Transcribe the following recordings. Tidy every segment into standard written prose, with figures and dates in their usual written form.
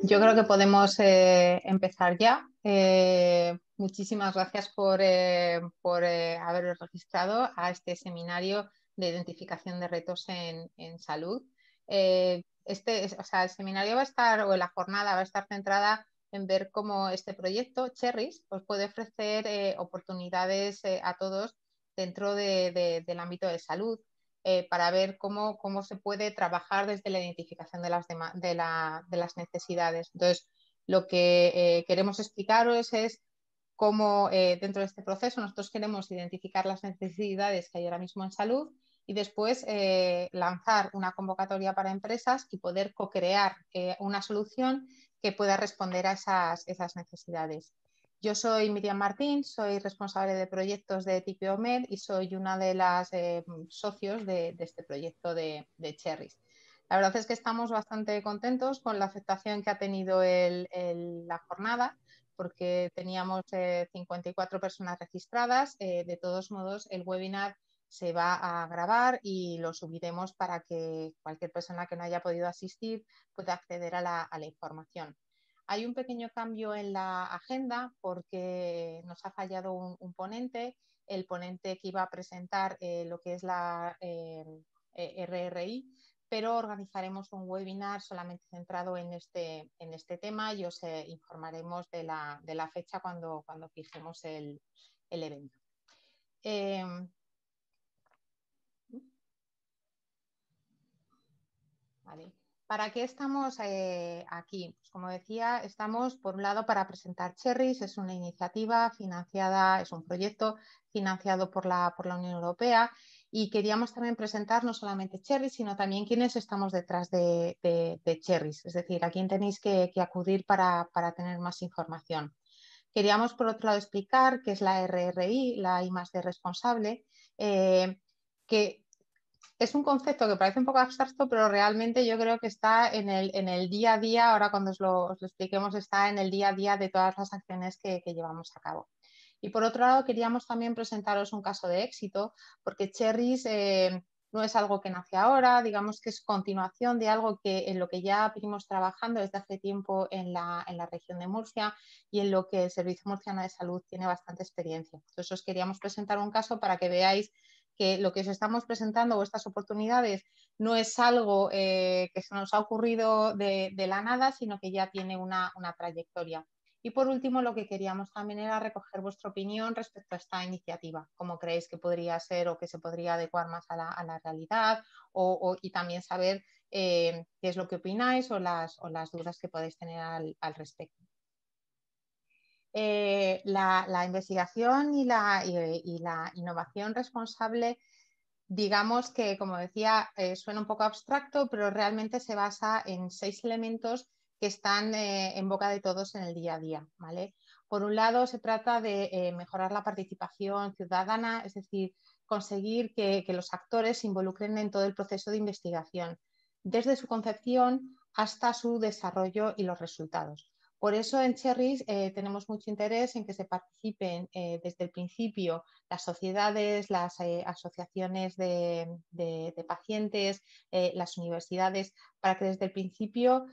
Yo creo que podemos empezar ya. Muchísimas gracias por haber registrado a este seminario de identificación de retos en salud. O sea, el seminario va a estar, o la jornada va a estar centrada en ver cómo este proyecto, Cherries, os puede ofrecer oportunidades a todos dentro del ámbito de salud para ver cómo se puede trabajar desde la identificación de las necesidades. Entonces, lo que queremos explicaros es cómo dentro de este proceso nosotros queremos identificar las necesidades que hay ahora mismo en salud y después lanzar una convocatoria para empresas y poder co-crear una solución que pueda responder a esas necesidades. Yo soy Miriam Martín, soy responsable de proyectos de TPOMED y soy una de las socios de este proyecto de Cherries. La verdad es que estamos bastante contentos con la aceptación que ha tenido la jornada, porque teníamos 54 personas registradas. De todos modos, el webinar se va a grabar y lo subiremos para que cualquier persona que no haya podido asistir pueda acceder a la información. Hay un pequeño cambio en la agenda porque nos ha fallado un ponente, el ponente que iba a presentar lo que es la RRI, pero organizaremos un webinar solamente centrado en este tema y os informaremos de la fecha cuando fijemos el evento. Vale. ¿Para qué estamos aquí? Pues como decía, estamos por un lado para presentar Cherries, es una iniciativa financiada, es un proyecto financiado por la Unión Europea y queríamos también presentar no solamente Cherries, sino también quiénes estamos detrás de Cherries, es decir, a quién tenéis que acudir para tener más información. Queríamos, por otro lado, explicar qué es la RRI, la I+D responsable, que es un concepto que parece un poco abstracto, pero realmente yo creo que está en el día a día, ahora cuando os lo expliquemos, está en el día a día de todas las acciones que llevamos a cabo. Y por otro lado, queríamos también presentaros un caso de éxito, porque Cherries no es algo que nace ahora, digamos que es continuación de algo en lo que ya venimos trabajando desde hace tiempo en la región de Murcia y en lo que el Servicio Murciano de Salud tiene bastante experiencia. Entonces os queríamos presentar un caso para que veáis que lo que os estamos presentando o estas oportunidades no es algo que se nos ha ocurrido de la nada, sino que ya tiene una trayectoria. Y por último, lo que queríamos también era recoger vuestra opinión respecto a esta iniciativa, cómo creéis que podría ser o que se podría adecuar más a la realidad y también saber qué es lo que opináis o las dudas que podéis tener al respecto. La investigación y la innovación responsable, digamos que, como decía, suena un poco abstracto, pero realmente se basa en 6 elementos que están en boca de todos en el día a día, ¿vale? Por un lado, se trata de mejorar la participación ciudadana, es decir, conseguir que los actores se involucren en todo el proceso de investigación, desde su concepción hasta su desarrollo y los resultados. Por eso en Cherries tenemos mucho interés en que se participen desde el principio las sociedades, las asociaciones de pacientes, las universidades, para que desde el principio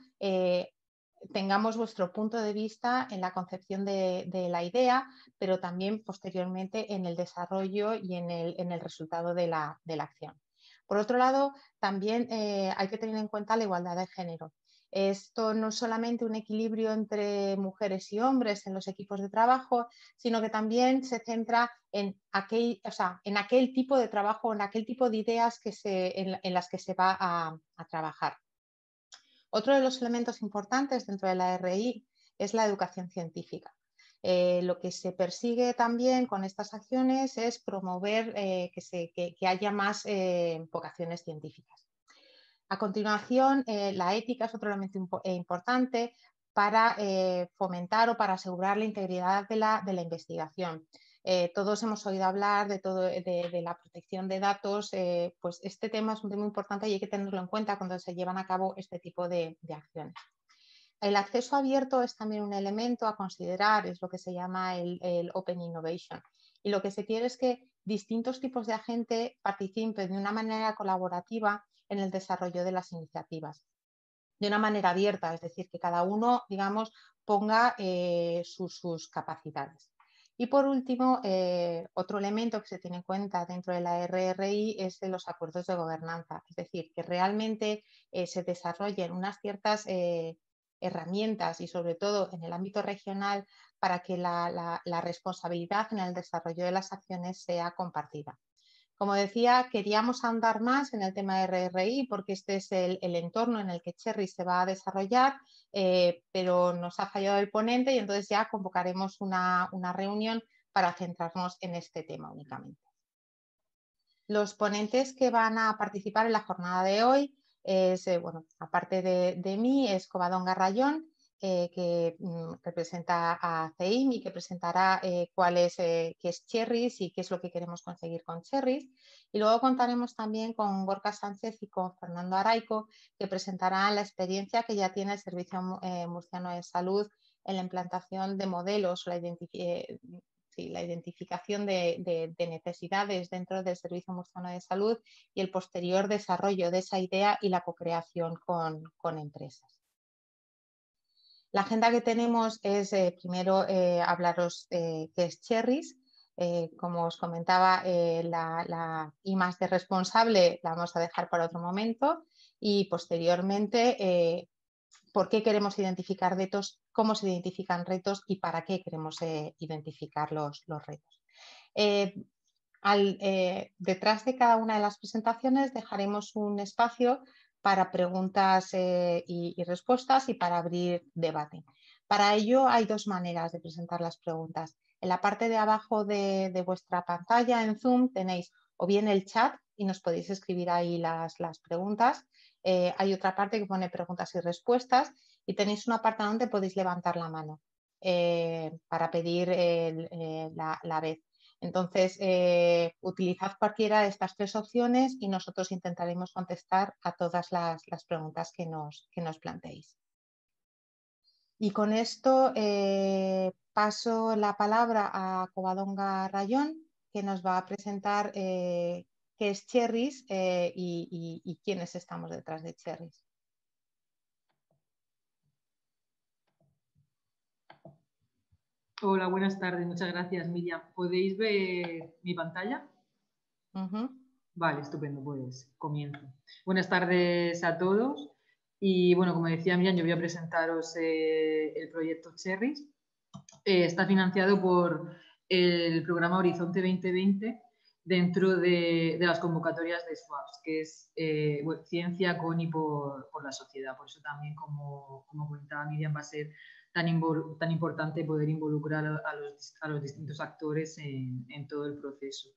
tengamos vuestro punto de vista en la concepción de la idea, pero también posteriormente en el desarrollo y en el resultado de la acción. Por otro lado, también hay que tener en cuenta la igualdad de género. Esto no es solamente un equilibrio entre mujeres y hombres en los equipos de trabajo, sino que también se centra en aquel tipo de trabajo, en aquel tipo de ideas en las que se va a trabajar. Otro de los elementos importantes dentro de la RI es la educación científica. Lo que se persigue también con estas acciones es promover que haya más vocaciones científicas. A continuación, la ética es otro elemento importante para fomentar o para asegurar la integridad de la investigación. Todos hemos oído hablar de la protección de datos, pues este tema es un tema importante y hay que tenerlo en cuenta cuando se llevan a cabo este tipo de acciones. El acceso abierto es también un elemento a considerar, es lo que se llama el Open Innovation. Y lo que se quiere es que distintos tipos de agentes participen de una manera colaborativa en el desarrollo de las iniciativas. de una manera abierta, es decir, que cada uno, digamos, ponga sus capacidades. Y por último, otro elemento que se tiene en cuenta dentro de la RRI es de los acuerdos de gobernanza, es decir, que realmente se desarrollen unas ciertas herramientas y sobre todo en el ámbito regional para que la responsabilidad en el desarrollo de las acciones sea compartida. Como decía, queríamos ahondar más en el tema de RRI porque este es el entorno en el que Cherry se va a desarrollar, pero nos ha fallado el ponente y entonces ya convocaremos una reunión para centrarnos en este tema únicamente. Los ponentes que van a participar en la jornada de hoy es, bueno, aparte de mí, es Covadonga Rayón, que representa a CEIM y que presentará qué es Cherries y qué es lo que queremos conseguir con Cherries. Y luego contaremos también con Gorka Sánchez y con Fernando Araico, que presentarán la experiencia que ya tiene el Servicio Murciano de Salud en la implantación de modelos, la identificación de necesidades dentro del Servicio Murciano de Salud y el posterior desarrollo de esa idea y la cocreación con empresas. La agenda que tenemos es primero hablaros qué es Cherries. Como os comentaba, la I+D responsable la vamos a dejar para otro momento y posteriormente por qué queremos identificar retos, cómo se identifican retos y para qué queremos identificar los retos. Detrás de cada una de las presentaciones dejaremos un espacio para preguntas y respuestas y para abrir debate. Para ello hay dos maneras de presentar las preguntas. En la parte de abajo de vuestra pantalla en Zoom tenéis o bien el chat y nos podéis escribir ahí las preguntas. Hay otra parte que pone preguntas y respuestas y tenéis una parte donde podéis levantar la mano para pedir la vez. Entonces, utilizad cualquiera de estas tres opciones y nosotros intentaremos contestar a todas las preguntas que nos planteéis. Y con esto paso la palabra a Covadonga Rayón, que nos va a presentar qué es Cherries y quiénes estamos detrás de Cherries. Hola, buenas tardes. Muchas gracias, Miriam. ¿Podéis ver mi pantalla? Vale, estupendo, pues comienzo. Buenas tardes a todos. Y bueno, como decía Miriam, yo voy a presentaros el proyecto Cherries. Está financiado por el programa Horizonte 2020 dentro de las convocatorias de SWAPS, que es Ciencia con y por la sociedad. Por eso también, como comentaba Miriam, va a ser tan importante poder involucrar a los distintos actores en todo el proceso.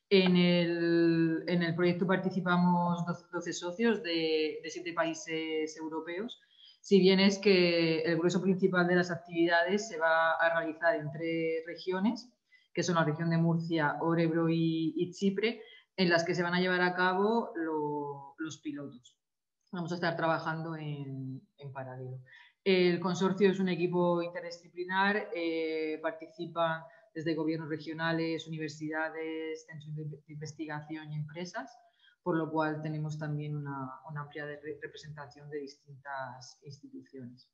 En el proyecto participamos 12 socios de 7 países europeos. Si bien es que el grueso principal de las actividades se va a realizar en 3 regiones, que son la región de Murcia, Örebro y Chipre, en las que se van a llevar a cabo los pilotos. Vamos a estar trabajando en paralelo. El consorcio es un equipo interdisciplinar, participan desde gobiernos regionales, universidades, centros de investigación y empresas, por lo cual tenemos también una amplia representación de distintas instituciones.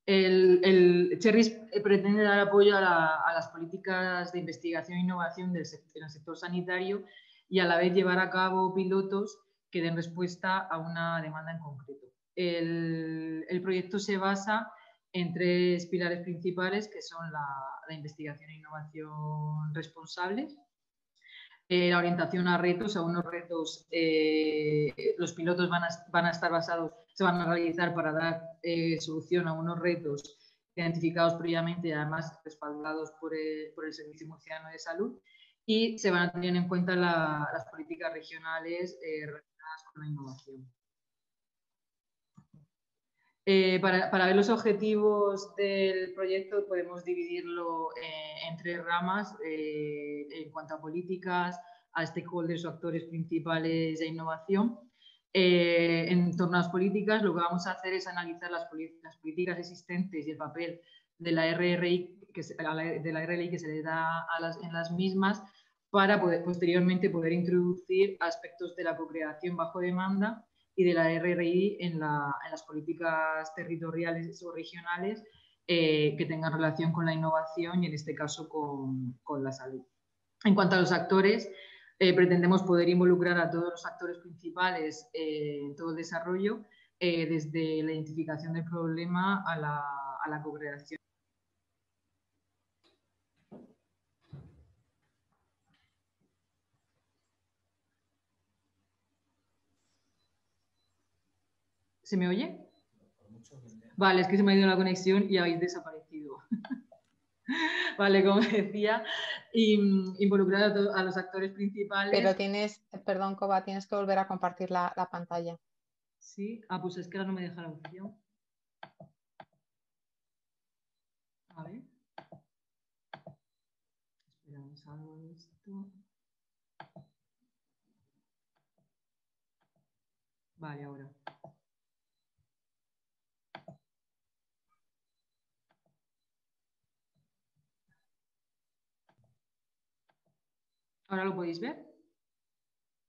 El Cherries pretende dar apoyo a las políticas de investigación e innovación en el sector sanitario y a la vez llevar a cabo pilotos que den respuesta a una demanda en concreto. El proyecto se basa en 3 pilares principales, que son la investigación e innovación responsables, la orientación a retos, a unos retos, los pilotos van a estar basados, se van a realizar para dar solución a unos retos identificados previamente y además respaldados por el Servicio Murciano de Salud, y se van a tener en cuenta las políticas regionales relacionadas con la innovación. Para ver los objetivos del proyecto podemos dividirlo en 3 ramas en cuanto a políticas, a stakeholders o actores principales de innovación. En torno a las políticas, lo que vamos a hacer es analizar las políticas existentes y el papel de la RRI que se le da en las mismas para posteriormente poder introducir aspectos de la cocreación bajo demanda y de la RRI en las políticas territoriales o regionales que tengan relación con la innovación y en este caso con la salud. En cuanto a los actores, pretendemos poder involucrar a todos los actores principales en todo el desarrollo, desde la identificación del problema a la co-creación. ¿Se me oye? Vale, es que se me ha ido la conexión y habéis desaparecido. Vale, como decía, involucrar a los actores principales. Pero tienes, perdón, Coba, tienes que volver a compartir la pantalla. Sí, pues es que ahora no me deja la opción. A ver. Esperamos algo de esto. Vale, ahora. ¿Ahora lo podéis ver?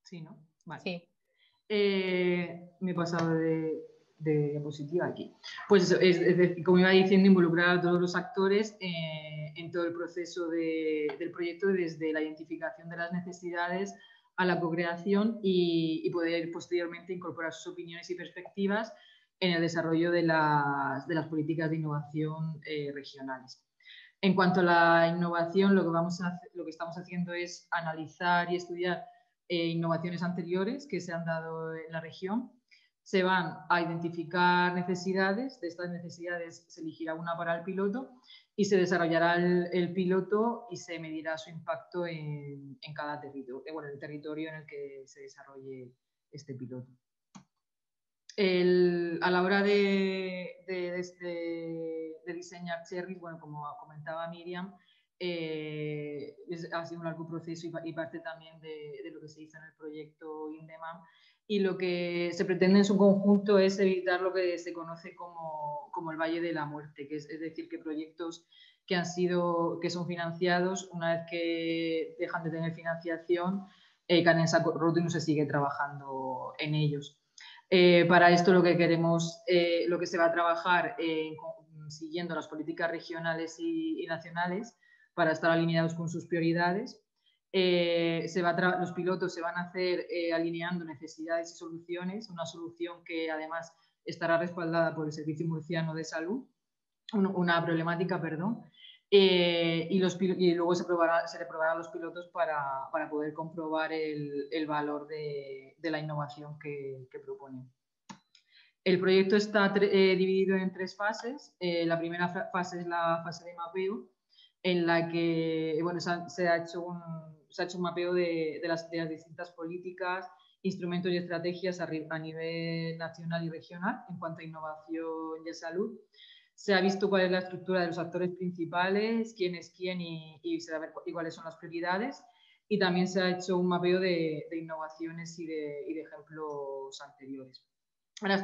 Sí, ¿no? Vale. Sí. Me he pasado de diapositiva aquí. Pues eso, es decir, como iba diciendo, involucrar a todos los actores en todo el proceso del proyecto, desde la identificación de las necesidades a la co-creación y poder posteriormente incorporar sus opiniones y perspectivas en el desarrollo de las políticas de innovación regionales. En cuanto a la innovación, lo que estamos haciendo es analizar y estudiar innovaciones anteriores que se han dado en la región. Se van a identificar necesidades, de estas necesidades se elegirá una para el piloto y se desarrollará el piloto y se medirá su impacto en cada territorio, bueno, el territorio en el que se desarrolle este piloto. A la hora de diseñar Cherry, bueno, como comentaba Miriam, ha sido un largo proceso y parte también de lo que se hizo en el proyecto INDEMAM, y lo que se pretende en su conjunto es evitar lo que se conoce como el Valle de la Muerte, que es decir, que proyectos que son financiados, una vez que dejan de tener financiación, caen en saco roto y no se sigue trabajando en ellos. Para esto lo que queremos, lo que se va a trabajar siguiendo las políticas regionales y nacionales para estar alineados con sus prioridades. Los pilotos se van a hacer alineando necesidades y soluciones, una solución que además estará respaldada por el Servicio Murciano de Salud, una problemática, perdón, y luego se le probará a los pilotos para poder comprobar el valor de la innovación que proponen. El proyecto está dividido en 3 fases. La primera fase es la fase de mapeo, en la que bueno, se ha hecho un mapeo de las distintas políticas, instrumentos y estrategias a nivel nacional y regional en cuanto a innovación y salud. Se ha visto cuál es la estructura de los actores principales, quién es quién y se va a ver cuáles son las prioridades. Y también se ha hecho un mapeo de innovaciones y de ejemplos anteriores. Ahora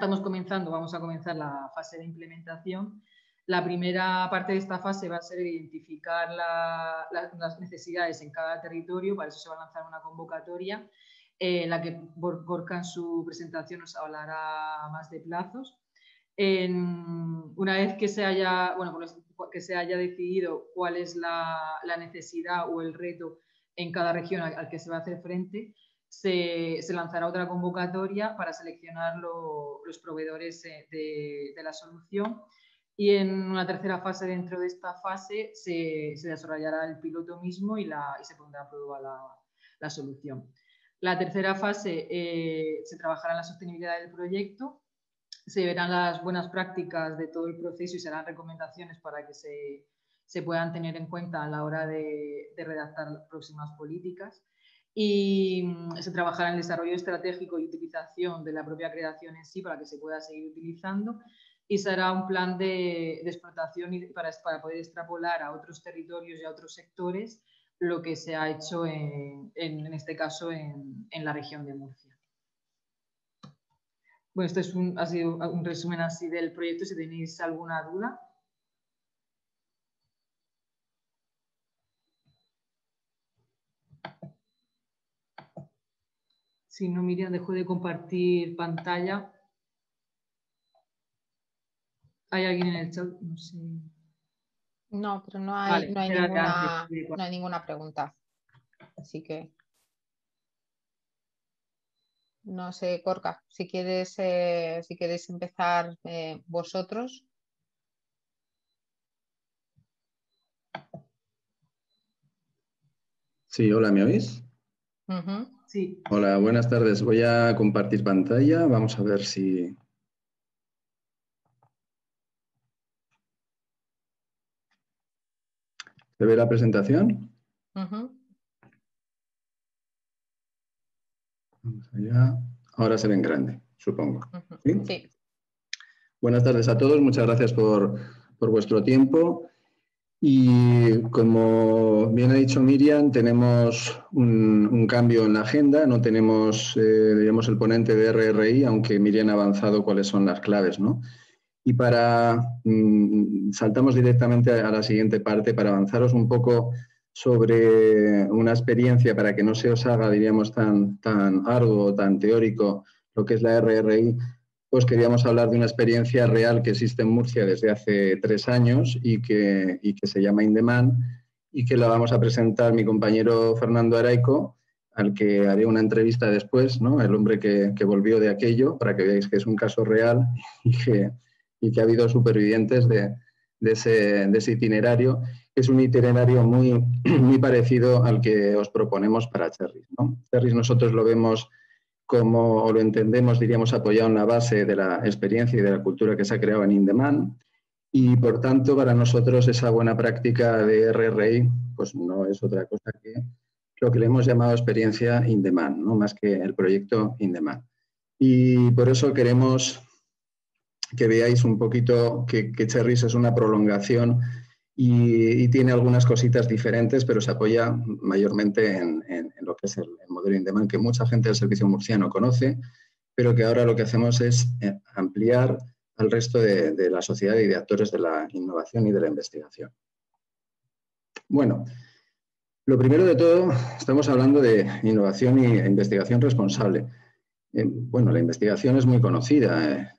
vamos a comenzar la fase de implementación. La primera parte de esta fase va a ser identificar las necesidades en cada territorio, para eso se va a lanzar una convocatoria en la que Gorka en su presentación nos hablará más de plazos. Una vez que se haya decidido cuál es la necesidad o el reto en cada región al que se va a hacer frente, se lanzará otra convocatoria para seleccionar los proveedores de la solución, y en una tercera fase, dentro de esta fase, se desarrollará el piloto mismo y se pondrá a prueba la solución. La tercera fase se trabajará en la sostenibilidad del proyecto, se verán las buenas prácticas de todo el proceso y se harán recomendaciones para que se puedan tener en cuenta a la hora de redactar próximas políticas. Y se trabajará en el desarrollo estratégico y utilización de la propia creación en sí para que se pueda seguir utilizando, y se hará un plan de explotación para poder extrapolar a otros territorios y a otros sectores lo que se ha hecho en este caso en la región de Murcia. Bueno, esto ha sido un resumen así del proyecto. Si tenéis alguna duda. Si no, Miriam, dejo de compartir pantalla. ¿Hay alguien en el chat? No sé. No, pero no Vale, hay antes. ninguna pregunta. Así que no sé, Gorka, si queréis empezar vosotros. Sí, hola, ¿me oís? Sí. Hola, buenas tardes. Voy a compartir pantalla. Vamos a ver si... ¿Se ve la presentación? Vamos allá. Ahora se ve en grande, supongo. ¿Sí? Sí. Buenas tardes a todos. Muchas gracias por vuestro tiempo. Y como bien ha dicho Miriam, tenemos un cambio en la agenda. No tenemos, digamos, el ponente de RRI, aunque Miriam ha avanzado cuáles son las claves, ¿no? Y saltamos directamente a la siguiente parte para avanzaros un poco sobre una experiencia para que no se os haga, diríamos, tan arduo, tan teórico lo que es la RRI. Pues queríamos hablar de una experiencia real que existe en Murcia desde hace 3 años y que se llama In-Demand y que la vamos a presentar mi compañero Fernando Araico, al que haré una entrevista después, ¿no? El hombre que volvió de aquello, para que veáis que es un caso real y que ha habido supervivientes de ese itinerario. Es un itinerario muy, muy parecido al que os proponemos para Cherries, ¿no? Cherries nosotros lo vemos como, o lo entendemos, diríamos, apoyado en la base de la experiencia y de la cultura que se ha creado en In-Demand. Y, por tanto, para nosotros esa buena práctica de RRI pues no es otra cosa que lo que le hemos llamado experiencia In-Demand, ¿no? Más que el proyecto In-Demand. Y por eso queremos que veáis un poquito que Cherries es una prolongación y tiene algunas cositas diferentes, pero se apoya mayormente en lo que es el modelo In-Demand, que mucha gente del servicio murciano conoce, pero que ahora lo que hacemos es ampliar al resto de la sociedad y de actores de la innovación y de la investigación. Bueno, lo primero de todo, estamos hablando de innovación e investigación responsable. Bueno, la investigación es muy conocida,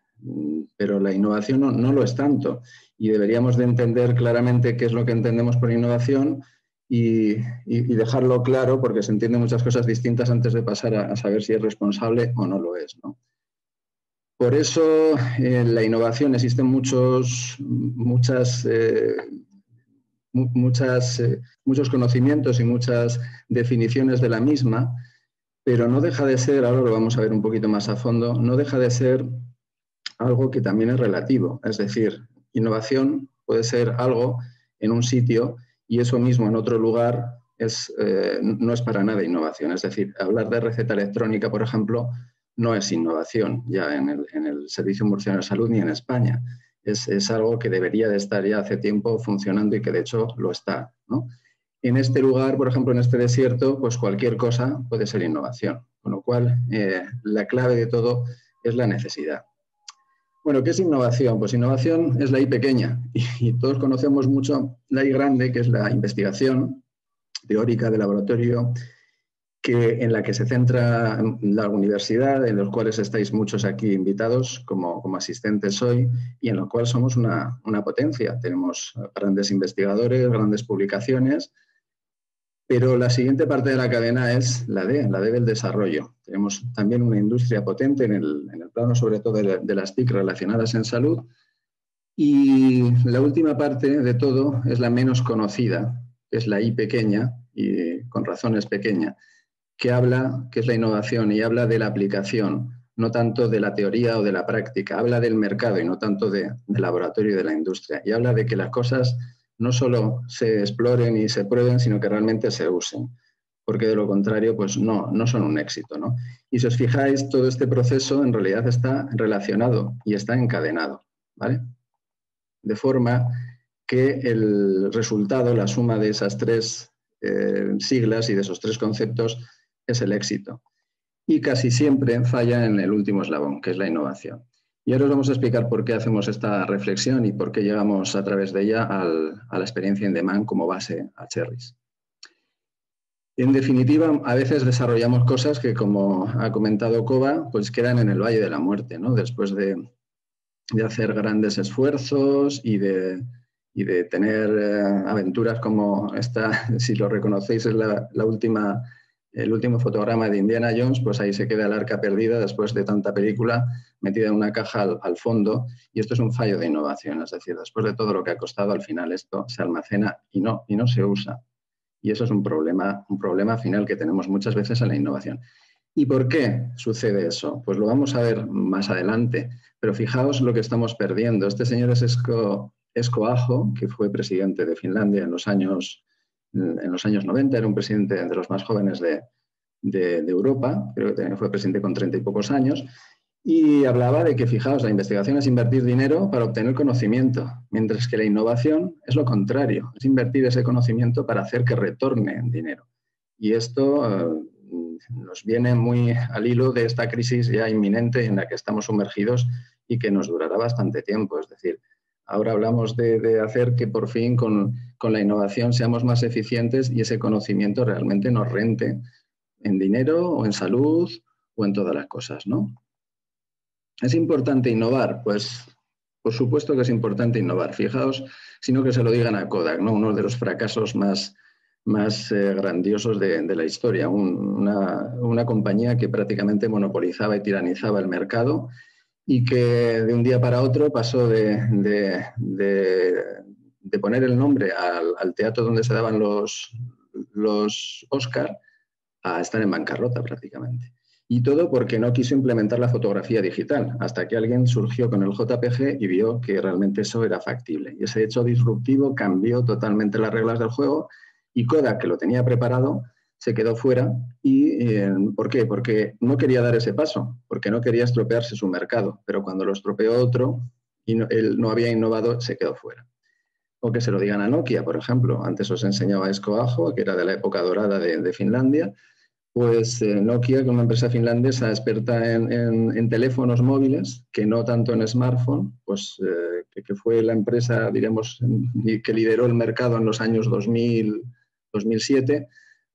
pero la innovación no lo es tanto y deberíamos de entender claramente qué es lo que entendemos por innovación y dejarlo claro porque se entienden muchas cosas distintas antes de pasar a saber si es responsable o no lo es, ¿no? Por eso en la innovación existen muchos conocimientos y muchas definiciones de la misma, pero no deja de ser, ahora lo vamos a ver un poquito más a fondo, no deja de ser algo que también es relativo. Es decir, innovación puede ser algo en un sitio y eso mismo en otro lugar no es para nada innovación. Es decir, hablar de receta electrónica, por ejemplo, no es innovación ya en el Servicio Murciano de Salud ni en España. Es algo que debería de estar ya hace tiempo funcionando y que de hecho lo está, ¿no? En este lugar, por ejemplo, en este desierto, pues cualquier cosa puede ser innovación. Con lo cual, la clave de todo es la necesidad. Bueno, ¿qué es innovación? Pues innovación es la I pequeña y todos conocemos mucho la I grande, que es la investigación teórica de laboratorio, en la que se centra la universidad, en los cuales estáis muchos aquí invitados como asistentes hoy y en lo cual somos una potencia. Tenemos grandes investigadores, grandes publicaciones, pero la siguiente parte de la cadena es la D del desarrollo. Tenemos también una industria potente en el plano sobre todo de las TIC relacionadas en salud y la última parte de todo es la menos conocida, que es la I pequeña y con razón es pequeña, que es la innovación y habla de la aplicación, no tanto de la teoría o de la práctica, habla del mercado y no tanto del laboratorio y de la industria y habla de que las cosas no solo se exploren y se prueben, sino que realmente se usen, porque de lo contrario pues no son un éxito, ¿no? Y si os fijáis, todo este proceso en realidad está relacionado y está encadenado, ¿vale? De forma que el resultado, la suma de esas 3 siglas y de esos 3 conceptos es el éxito. Y casi siempre falla en el último eslabón, que es la innovación. Y ahora os vamos a explicar por qué hacemos esta reflexión y por qué llegamos a través de ella a la experiencia In-Demand como base a Cherries. En definitiva, a veces desarrollamos cosas que, como ha comentado Koba, pues quedan en el valle de la muerte, ¿no? Después de hacer grandes esfuerzos y de tener aventuras como esta, si lo reconocéis, es el último fotograma de Indiana Jones, pues ahí se queda el arca perdida después de tanta película metida en una caja al fondo, y esto es un fallo de innovación, es decir, después de todo lo que ha costado, al final esto se almacena y no se usa. Y eso es un problema final que tenemos muchas veces en la innovación. ¿Y por qué sucede eso? Pues lo vamos a ver más adelante, pero fijaos lo que estamos perdiendo. Este señor es Esko Aho, que fue presidente de Finlandia en los años 90, era un presidente de los más jóvenes de Europa, creo que también fue presidente con 30 y pocos años, y hablaba de que, fijaos, la investigación es invertir dinero para obtener conocimiento, mientras que la innovación es lo contrario, es invertir ese conocimiento para hacer que retorne dinero. Y esto nos viene muy al hilo de esta crisis ya inminente en la que estamos sumergidos y que nos durará bastante tiempo. Es decir, ahora hablamos de hacer que por fin con la innovación seamos más eficientes y ese conocimiento realmente nos rente en dinero o en salud o en todas las cosas, ¿no? ¿Es importante innovar? Pues por supuesto que es importante innovar. Fijaos, sino que se lo digan a Kodak, ¿no? Uno de los fracasos más grandiosos de la historia. Una compañía que prácticamente monopolizaba y tiranizaba el mercado y que de un día para otro pasó de poner el nombre al teatro donde se daban los Oscar a estar en bancarrota prácticamente. Y todo porque no quiso implementar la fotografía digital, hasta que alguien surgió con el JPG y vio que realmente eso era factible. Y ese hecho disruptivo cambió totalmente las reglas del juego y Kodak, que lo tenía preparado, se quedó fuera. ¿Y por qué? Porque no quería dar ese paso, porque no quería estropearse su mercado. Pero cuando lo estropeó otro y él no había innovado, se quedó fuera. O que se lo digan a Nokia, por ejemplo. Antes os enseñaba Esko Aho, que era de la época dorada de Finlandia. Pues Nokia, que es una empresa finlandesa experta en teléfonos móviles, que no tanto en smartphone, pues que fue la empresa, diremos, que lideró el mercado en los años 2000, 2007,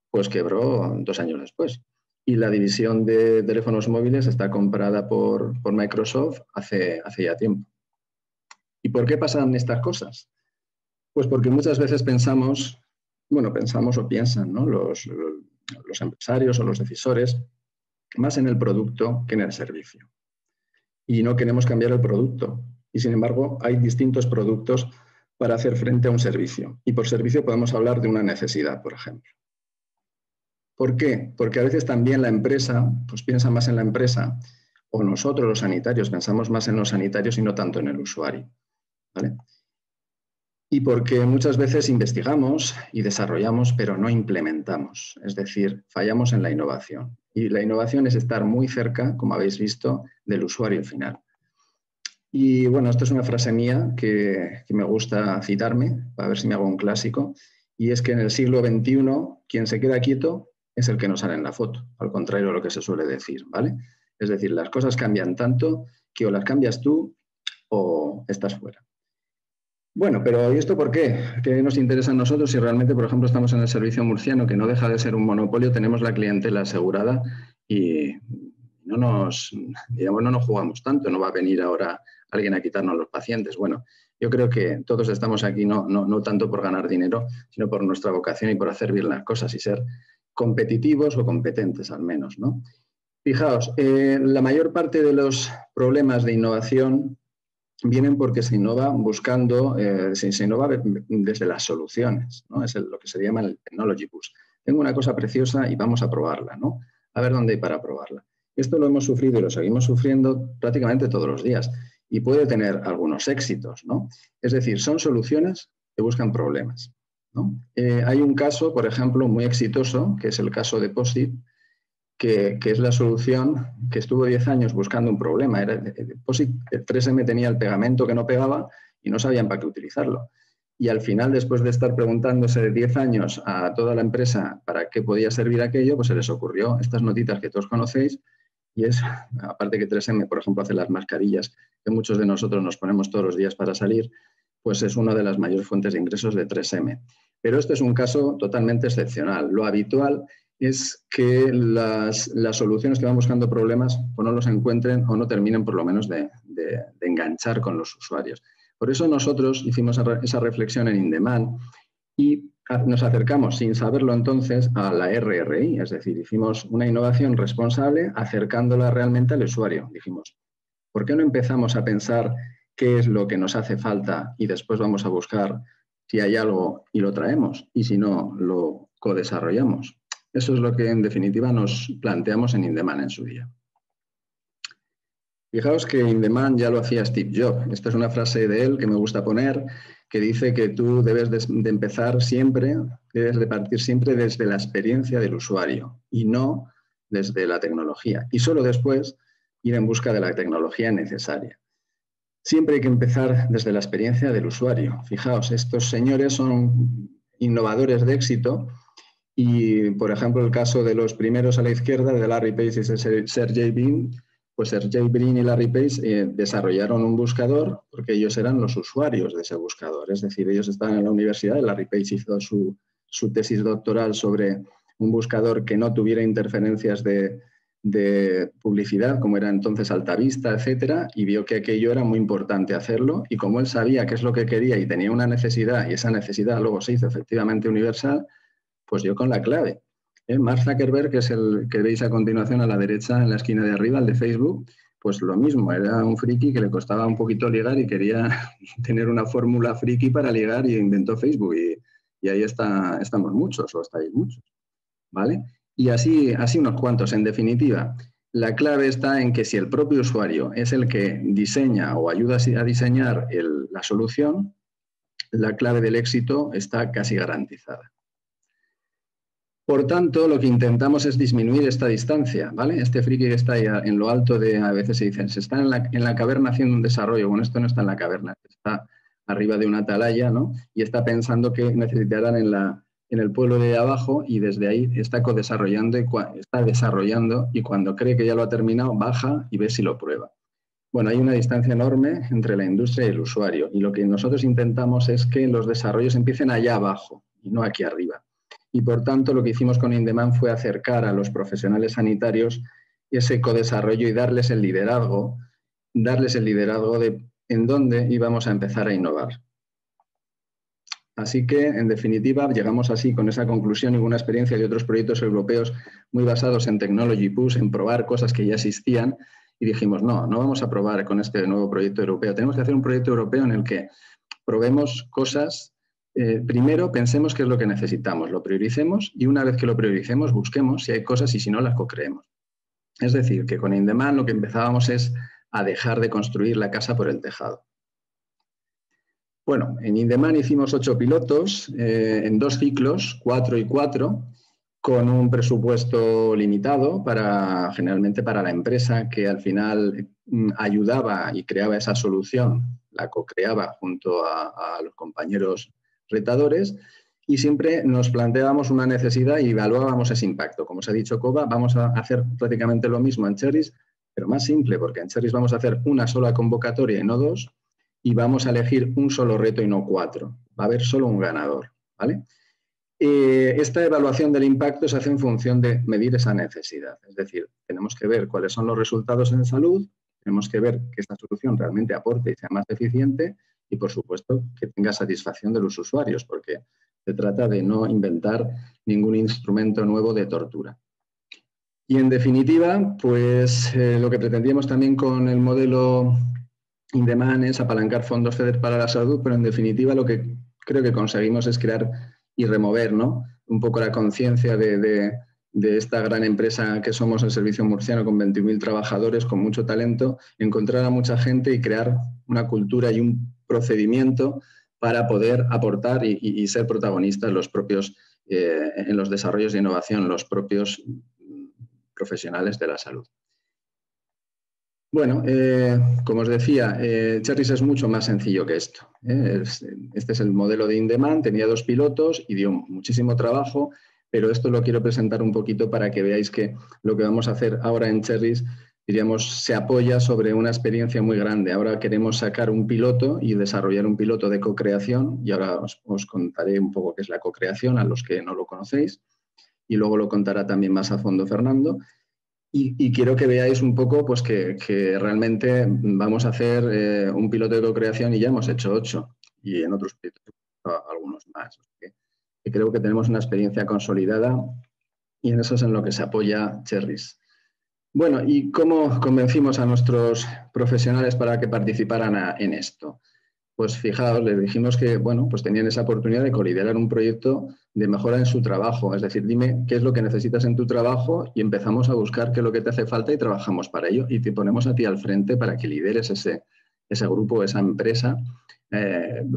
pues quebró 2 años después. Y la división de teléfonos móviles está comprada por Microsoft hace ya tiempo. ¿Y por qué pasan estas cosas? Pues porque muchas veces pensamos o piensan, ¿no? Los empresarios o los decisores, más en el producto que en el servicio. Y no queremos cambiar el producto. Y sin embargo, hay distintos productos para hacer frente a un servicio. Y por servicio podemos hablar de una necesidad, por ejemplo. ¿Por qué? Porque a veces también la empresa, pues piensa más en la empresa, o nosotros los sanitarios pensamos más en los sanitarios y no tanto en el usuario, ¿vale? Y porque muchas veces investigamos y desarrollamos, pero no implementamos. Es decir, fallamos en la innovación. Y la innovación es estar muy cerca, como habéis visto, del usuario final. Y bueno, esto es una frase mía que me gusta citarme, para ver si me hago un clásico, y es que en el siglo XXI, quien se queda quieto es el que no sale en la foto, al contrario de lo que se suele decir, ¿vale? Es decir, las cosas cambian tanto que o las cambias tú o estás fuera. Bueno, pero ¿y esto por qué? ¿Qué nos interesa a nosotros si realmente, por ejemplo, estamos en el servicio murciano, que no deja de ser un monopolio, tenemos la clientela asegurada y no nos jugamos tanto, no va a venir ahora alguien a quitarnos los pacientes? Bueno, yo creo que todos estamos aquí no tanto por ganar dinero, sino por nuestra vocación y por hacer bien las cosas y ser competitivos o competentes al menos, ¿no? Fijaos, la mayor parte de los problemas de innovación vienen porque se innova buscando, se innova desde las soluciones, ¿no? Es lo que se llama el technology push. Tengo una cosa preciosa y vamos a probarla, ¿no? A ver dónde hay para probarla. Esto lo hemos sufrido y lo seguimos sufriendo prácticamente todos los días y puede tener algunos éxitos, ¿no? Es decir, son soluciones que buscan problemas, ¿no? Hay un caso, por ejemplo, muy exitoso, que es el caso de POSIT, que es la solución que estuvo 10 años buscando un problema. POSIT 3M tenía el pegamento que no pegaba y no sabían para qué utilizarlo. Y al final, después de estar preguntándose 10 años a toda la empresa para qué podía servir aquello, pues se les ocurrió estas notitas que todos conocéis. Y es, aparte que 3M, por ejemplo, hace las mascarillas que muchos de nosotros nos ponemos todos los días para salir, pues es una de las mayores fuentes de ingresos de 3M. Pero este es un caso totalmente excepcional. Lo habitual es que las soluciones que van buscando problemas o no los encuentren o no terminen por lo menos de enganchar con los usuarios. Por eso nosotros hicimos esa reflexión en In-Demand y nos acercamos sin saberlo entonces a la RRI, es decir, hicimos una innovación responsable acercándola realmente al usuario. Dijimos, ¿por qué no empezamos a pensar qué es lo que nos hace falta y después vamos a buscar si hay algo y lo traemos y si no, lo codesarrollamos? Eso es lo que en definitiva nos planteamos en In-Demand en su día. Fijaos que In-Demand ya lo hacía Steve Jobs. Esta es una frase de él que me gusta poner, que dice que tú debes de empezar siempre, debes de partir siempre desde la experiencia del usuario y no desde la tecnología. Y solo después ir en busca de la tecnología necesaria. Siempre hay que empezar desde la experiencia del usuario. Fijaos, estos señores son innovadores de éxito y, por ejemplo, el caso de los primeros a la izquierda, de Larry Page y Sergey Brin, pues Sergey Brin y Larry Page desarrollaron un buscador porque ellos eran los usuarios de ese buscador. Es decir, ellos estaban en la universidad, Larry Page hizo su tesis doctoral sobre un buscador que no tuviera interferencias de publicidad, como era entonces Altavista, etcétera, y vio que aquello era muy importante hacerlo. Y como él sabía qué es lo que quería y tenía una necesidad, y esa necesidad luego se hizo efectivamente universal, pues dio con la clave. Mark Zuckerberg, que es el que veis a continuación a la derecha en la esquina de arriba, el de Facebook, pues lo mismo, era un friki que le costaba un poquito ligar y quería tener una fórmula friki para ligar y inventó Facebook. Y ahí estamos muchos, o estáis muchos, ¿vale? Y así unos cuantos. En definitiva, la clave está en que si el propio usuario es el que diseña o ayuda a diseñar la solución, la clave del éxito está casi garantizada. Por tanto, lo que intentamos es disminuir esta distancia, ¿vale? Este friki que está ahí en lo alto a veces se dicen, se está en la caverna haciendo un desarrollo. Bueno, esto no está en la caverna, está arriba de una atalaya, ¿no? Y está pensando que necesitarán en el pueblo de abajo y desde ahí está codesarrollando está desarrollando y cuando cree que ya lo ha terminado, baja y ve si lo prueba. Bueno, hay una distancia enorme entre la industria y el usuario y lo que nosotros intentamos es que los desarrollos empiecen allá abajo y no aquí arriba. Y por tanto, lo que hicimos con In-Demand fue acercar a los profesionales sanitarios ese codesarrollo y darles el liderazgo de en dónde íbamos a empezar a innovar. Así que, en definitiva, llegamos así con esa conclusión y una experiencia de otros proyectos europeos muy basados en Technology Push, en probar cosas que ya existían, y dijimos, no vamos a probar con este nuevo proyecto europeo. Tenemos que hacer un proyecto europeo en el que probemos cosas. Primero, pensemos qué es lo que necesitamos, lo prioricemos y una vez que lo prioricemos, busquemos si hay cosas y si no, las co-creemos. Es decir, que con In-Demand lo que empezábamos es a dejar de construir la casa por el tejado. Bueno, en In-Demand hicimos 8 pilotos en 2 ciclos, 4 y 4, con un presupuesto limitado generalmente para la empresa que al final ayudaba y creaba esa solución, la co-creaba junto a los compañeros retadores y siempre nos planteábamos una necesidad y evaluábamos ese impacto. Como os ha dicho Koba, vamos a hacer prácticamente lo mismo en Cherries, pero más simple, porque en Cherries vamos a hacer una sola convocatoria y no 2, y vamos a elegir un solo reto y no 4. Va a haber solo un ganador, ¿vale? Esta evaluación del impacto se hace en función de medir esa necesidad. Es decir, tenemos que ver cuáles son los resultados en salud, tenemos que ver que esta solución realmente aporte y sea más eficiente y, por supuesto, que tenga satisfacción de los usuarios, porque se trata de no inventar ningún instrumento nuevo de tortura. Y, en definitiva, pues lo que pretendíamos también con el modelo In-Demand es apalancar fondos FEDER para la salud, pero, en definitiva, lo que creo que conseguimos es crear y remover, ¿no?, un poco la conciencia de esta gran empresa que somos el Servicio Murciano con 21.000 trabajadores, con mucho talento, encontrar a mucha gente y crear una cultura y un procedimiento para poder aportar y ser protagonistas los propios, en los desarrollos de innovación, los propios profesionales de la salud. Bueno, como os decía, Cherries es mucho más sencillo que esto. Este es el modelo de In-Demand, tenía 2 pilotos y dio muchísimo trabajo, pero esto lo quiero presentar un poquito para que veáis que lo que vamos a hacer ahora en Cherries diríamos, se apoya sobre una experiencia muy grande. Ahora queremos sacar un piloto y desarrollar un piloto de co-creación, y ahora os contaré un poco qué es la co-creación a los que no lo conocéis, y luego lo contará también más a fondo Fernando. Y quiero que veáis un poco pues, que realmente vamos a hacer un piloto de co-creación y ya hemos hecho 8, y en otros proyectos algunos más. Que creo que tenemos una experiencia consolidada y en eso es en lo que se apoya Cherries. Bueno, ¿y cómo convencimos a nuestros profesionales para que participaran en esto? Pues fijaos, les dijimos que, bueno, pues tenían esa oportunidad de coliderar un proyecto de mejora en su trabajo. Es decir, dime qué es lo que necesitas en tu trabajo y empezamos a buscar qué es lo que te hace falta y trabajamos para ello. Y te ponemos a ti al frente para que lideres ese grupo, esa empresa,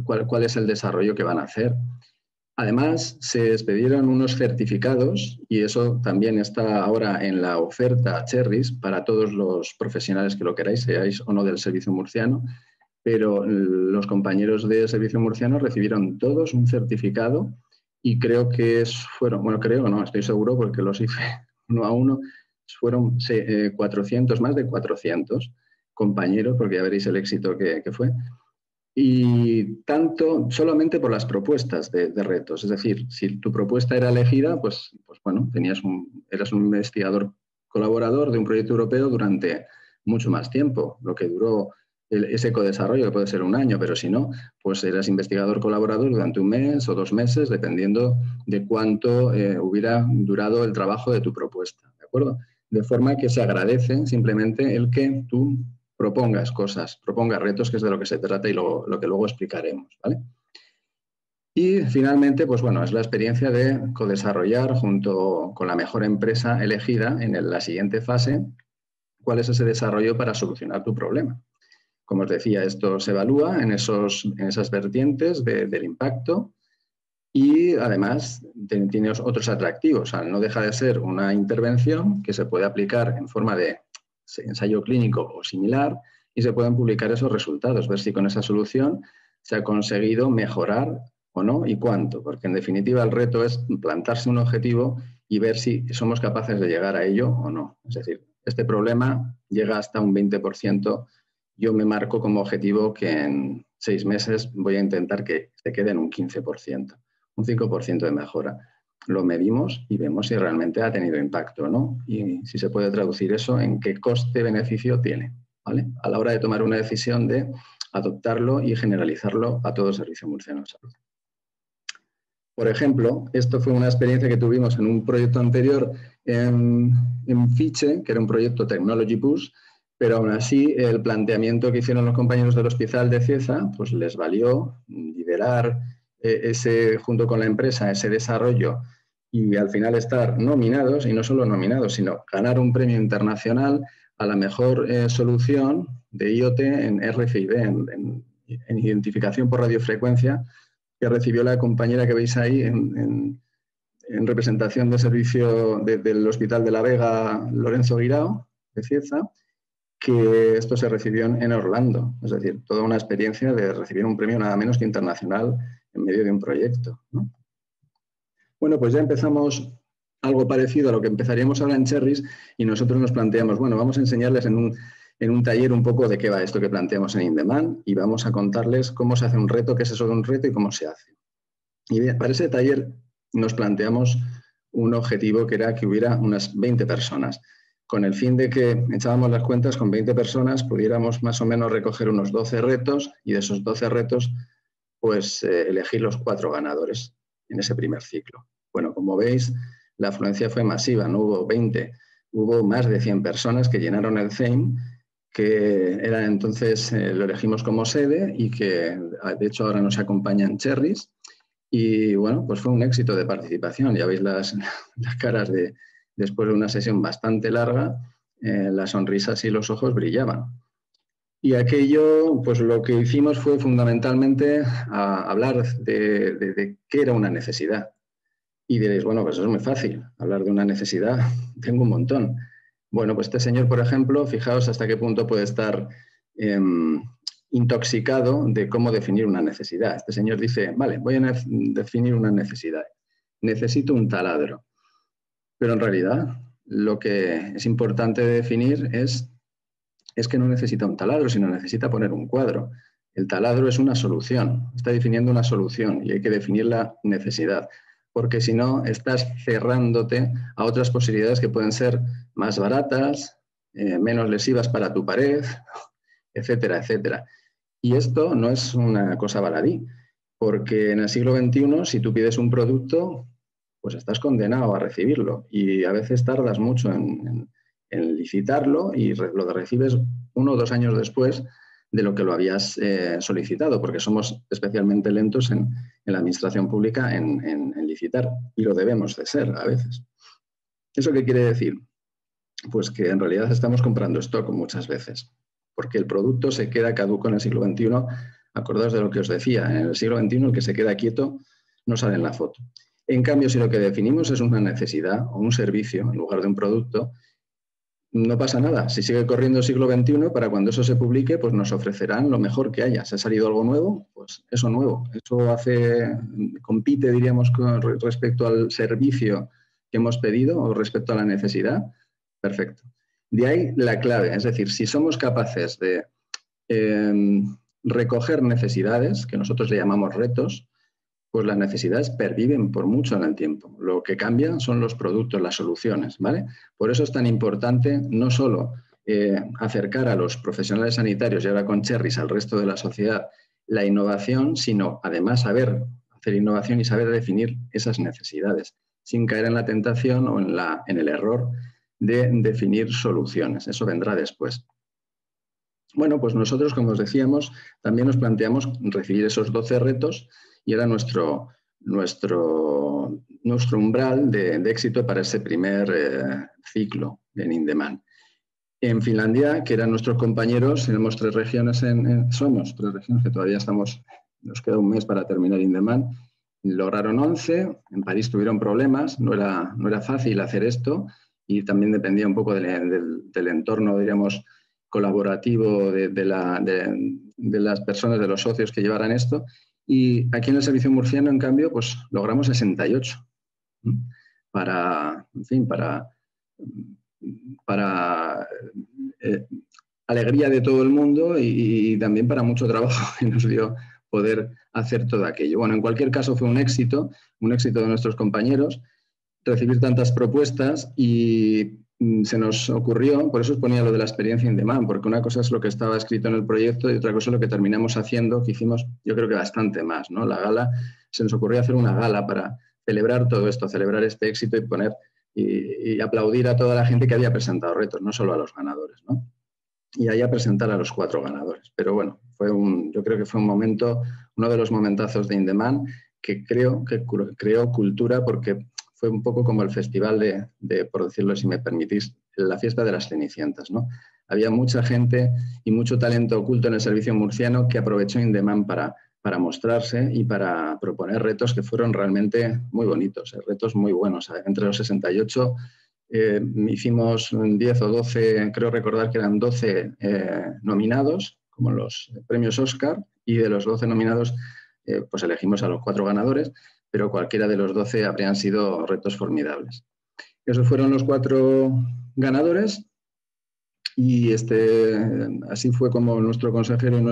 cuál es el desarrollo que van a hacer. Además, se expedieron unos certificados, y eso también está ahora en la oferta Cherries para todos los profesionales que lo queráis, seáis o no del Servicio Murciano, pero los compañeros del Servicio Murciano recibieron todos un certificado y creo que fueron, bueno, creo, no, estoy seguro porque los hice uno a uno, fueron 400, más de 400 compañeros, porque ya veréis el éxito que fue. Y tanto solamente por las propuestas de retos. Es decir, si tu propuesta era elegida, pues bueno, eras un investigador colaborador de un proyecto europeo durante mucho más tiempo, lo que duró ese codesarrollo, que puede ser un año, pero si no, pues eras investigador colaborador durante un mes o 2 meses, dependiendo de cuánto hubiera durado el trabajo de tu propuesta, ¿de acuerdo? De forma que se agradece simplemente el que tú propongas cosas, propongas retos, que es de lo que se trata y lo que luego explicaremos, ¿vale? Y finalmente, pues bueno, es la experiencia de codesarrollar junto con la mejor empresa elegida en la siguiente fase cuál es ese desarrollo para solucionar tu problema. Como os decía, esto se evalúa en esas vertientes del impacto y además tiene otros atractivos. No deja de ser una intervención que se puede aplicar en forma de ensayo clínico o similar y se pueden publicar esos resultados, ver si con esa solución se ha conseguido mejorar o no y cuánto, porque en definitiva el reto es plantarse un objetivo y ver si somos capaces de llegar a ello o no. Es decir, este problema llega hasta un 20%, yo me marco como objetivo que en 6 meses voy a intentar que se quede en un 15%, un 5% de mejora. Lo medimos y vemos si realmente ha tenido impacto o no y si se puede traducir eso en qué coste-beneficio tiene, ¿vale? A la hora de tomar una decisión de adoptarlo y generalizarlo a todo el Servicio Murciano de Salud. Por ejemplo, esto fue una experiencia que tuvimos en un proyecto anterior en Fiche, que era un proyecto Technology Push, pero aún así el planteamiento que hicieron los compañeros del Hospital de Cieza pues les valió liderar junto con la empresa ese desarrollo y al final estar nominados, y no solo nominados, sino ganar un premio internacional a la mejor solución de IoT en RFID, en identificación por radiofrecuencia, que recibió la compañera que veis ahí en representación del servicio del Hospital de la Vega, Lorenzo Guirao, de Cieza, que esto se recibió en Orlando. Es decir, toda una experiencia de recibir un premio nada menos que internacional en medio de un proyecto, ¿no? Bueno, pues ya empezamos algo parecido a lo que empezaríamos ahora en Cherries y nosotros nos planteamos, bueno, vamos a enseñarles en un taller un poco de qué va esto que planteamos en InDemand y vamos a contarles cómo se hace un reto, qué es eso de un reto y cómo se hace. Y para ese taller nos planteamos un objetivo que era que hubiera unas 20 personas, con el fin de que echábamos las cuentas, con 20 personas pudiéramos más o menos recoger unos 12 retos y de esos 12 retos pues elegir los 4 ganadores en ese primer ciclo. Bueno, como veis, la afluencia fue masiva, no hubo 20, hubo más de 100 personas que llenaron el CEIM, que era entonces, lo elegimos como sede y que de hecho ahora nos acompañan Cherries. Y bueno, pues fue un éxito de participación. Ya veis las caras después de una sesión bastante larga, las sonrisas y los ojos brillaban. Y aquello, pues lo que hicimos fue fundamentalmente hablar de qué era una necesidad. Y diréis, bueno, pues eso es muy fácil, hablar de una necesidad, tengo un montón. Bueno, pues este señor, por ejemplo, fijaos hasta qué punto puede estar intoxicado de cómo definir una necesidad. Este señor dice, vale, voy a definir una necesidad. Necesito un taladro. Pero en realidad lo que es importante definir es es que no necesita un taladro, sino necesita poner un cuadro. El taladro es una solución, está definiendo una solución y hay que definir la necesidad, porque si no estás cerrándote a otras posibilidades que pueden ser más baratas, menos lesivas para tu pared, etcétera, etcétera. Y esto no es una cosa baladí, porque en el siglo XXI, si tú pides un producto, pues estás condenado a recibirlo y a veces tardas mucho en licitarlo y lo recibes 1 o 2 años después de lo que lo habías solicitado, porque somos especialmente lentos en la administración pública en licitar, y lo debemos de ser a veces. ¿Eso qué quiere decir? Pues que en realidad estamos comprando stock muchas veces, porque el producto se queda caduco en el siglo XXI. Acordaos de lo que os decía, en el siglo XXI el que se queda quieto no sale en la foto. En cambio, si lo que definimos es una necesidad o un servicio en lugar de un producto, no pasa nada. Si sigue corriendo el siglo XXI, para cuando eso se publique, pues nos ofrecerán lo mejor que haya. Si ha salido algo nuevo, pues eso nuevo. Eso compite, diríamos, con respecto al servicio que hemos pedido o respecto a la necesidad. Perfecto. De ahí la clave, es decir, si somos capaces de recoger necesidades, que nosotros le llamamos retos, pues las necesidades perviven por mucho en el tiempo. Lo que cambian son los productos, las soluciones, ¿vale? Por eso es tan importante no solo acercar a los profesionales sanitarios y ahora con Cherries al resto de la sociedad la innovación, sino además saber hacer innovación y saber definir esas necesidades, sin caer en la tentación o en el error de definir soluciones. Eso vendrá después. Bueno, pues nosotros, como os decíamos, también nos planteamos recibir esos 12 retos y era nuestro umbral de éxito para ese primer ciclo en In-Demand. En Finlandia, que eran nuestros compañeros, tenemos 3 regiones, somos 3 regiones que todavía nos queda un mes para terminar In-Demand, lograron 11, en París tuvieron problemas, no era fácil hacer esto y también dependía un poco del entorno, diríamos, colaborativo de las personas, de los socios que llevaran esto. Y aquí en el servicio murciano, en cambio, pues logramos 68 para alegría de todo el mundo y también para mucho trabajo que nos dio poder hacer todo aquello. Bueno, en cualquier caso fue un éxito de nuestros compañeros recibir tantas propuestas y se nos ocurrió, por eso os ponía lo de la experiencia In-Demand, porque una cosa es lo que estaba escrito en el proyecto y otra cosa es lo que terminamos haciendo, que hicimos yo creo que bastante más, ¿no? La gala, se nos ocurrió hacer una gala para celebrar todo esto, celebrar este éxito y poner y aplaudir a toda la gente que había presentado retos, no solo a los ganadores, ¿no? Y ahí a presentar a los 4 ganadores. Pero bueno, yo creo que fue un momento, uno de los momentazos de In-Demand que creo que creó cultura porque fue un poco como el festival por decirlo si me permitís, la fiesta de las Cenicientas, ¿no? Había mucha gente y mucho talento oculto en el servicio murciano que aprovechó In-Demand para mostrarse y para proponer retos que fueron realmente muy bonitos, retos muy buenos. Entre los 68 hicimos 10 o 12, creo recordar que eran 12 nominados, como los premios Oscar, y de los 12 nominados pues elegimos a los 4 ganadores, pero cualquiera de los 12 habrían sido retos formidables. Esos fueron los 4 ganadores y así fue como nuestro consejero y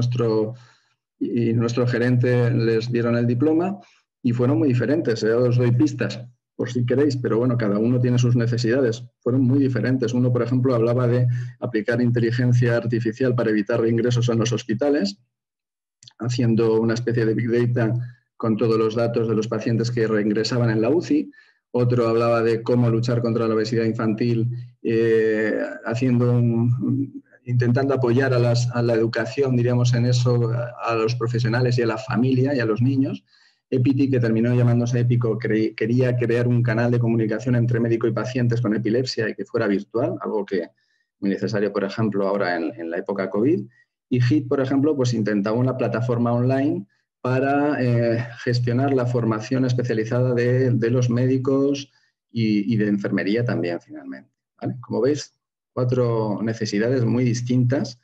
nuestro gerente les dieron el diploma y fueron muy diferentes. Os doy pistas por si queréis, pero bueno, cada uno tiene sus necesidades. Fueron muy diferentes. Uno, por ejemplo, hablaba de aplicar inteligencia artificial para evitar reingresos en los hospitales, haciendo una especie de Big Data con todos los datos de los pacientes que reingresaban en la UCI. Otro hablaba de cómo luchar contra la obesidad infantil, intentando apoyar a la educación, diríamos en eso, a los profesionales y a la familia y a los niños. Epiti, que terminó llamándose Épico, quería crear un canal de comunicación entre médico y pacientes con epilepsia y que fuera virtual, algo que es muy necesario, por ejemplo, ahora en la época COVID. Y HIT, por ejemplo, pues intentaba una plataforma online para gestionar la formación especializada de los médicos y de enfermería también, finalmente, ¿vale? Como veis, 4 necesidades muy distintas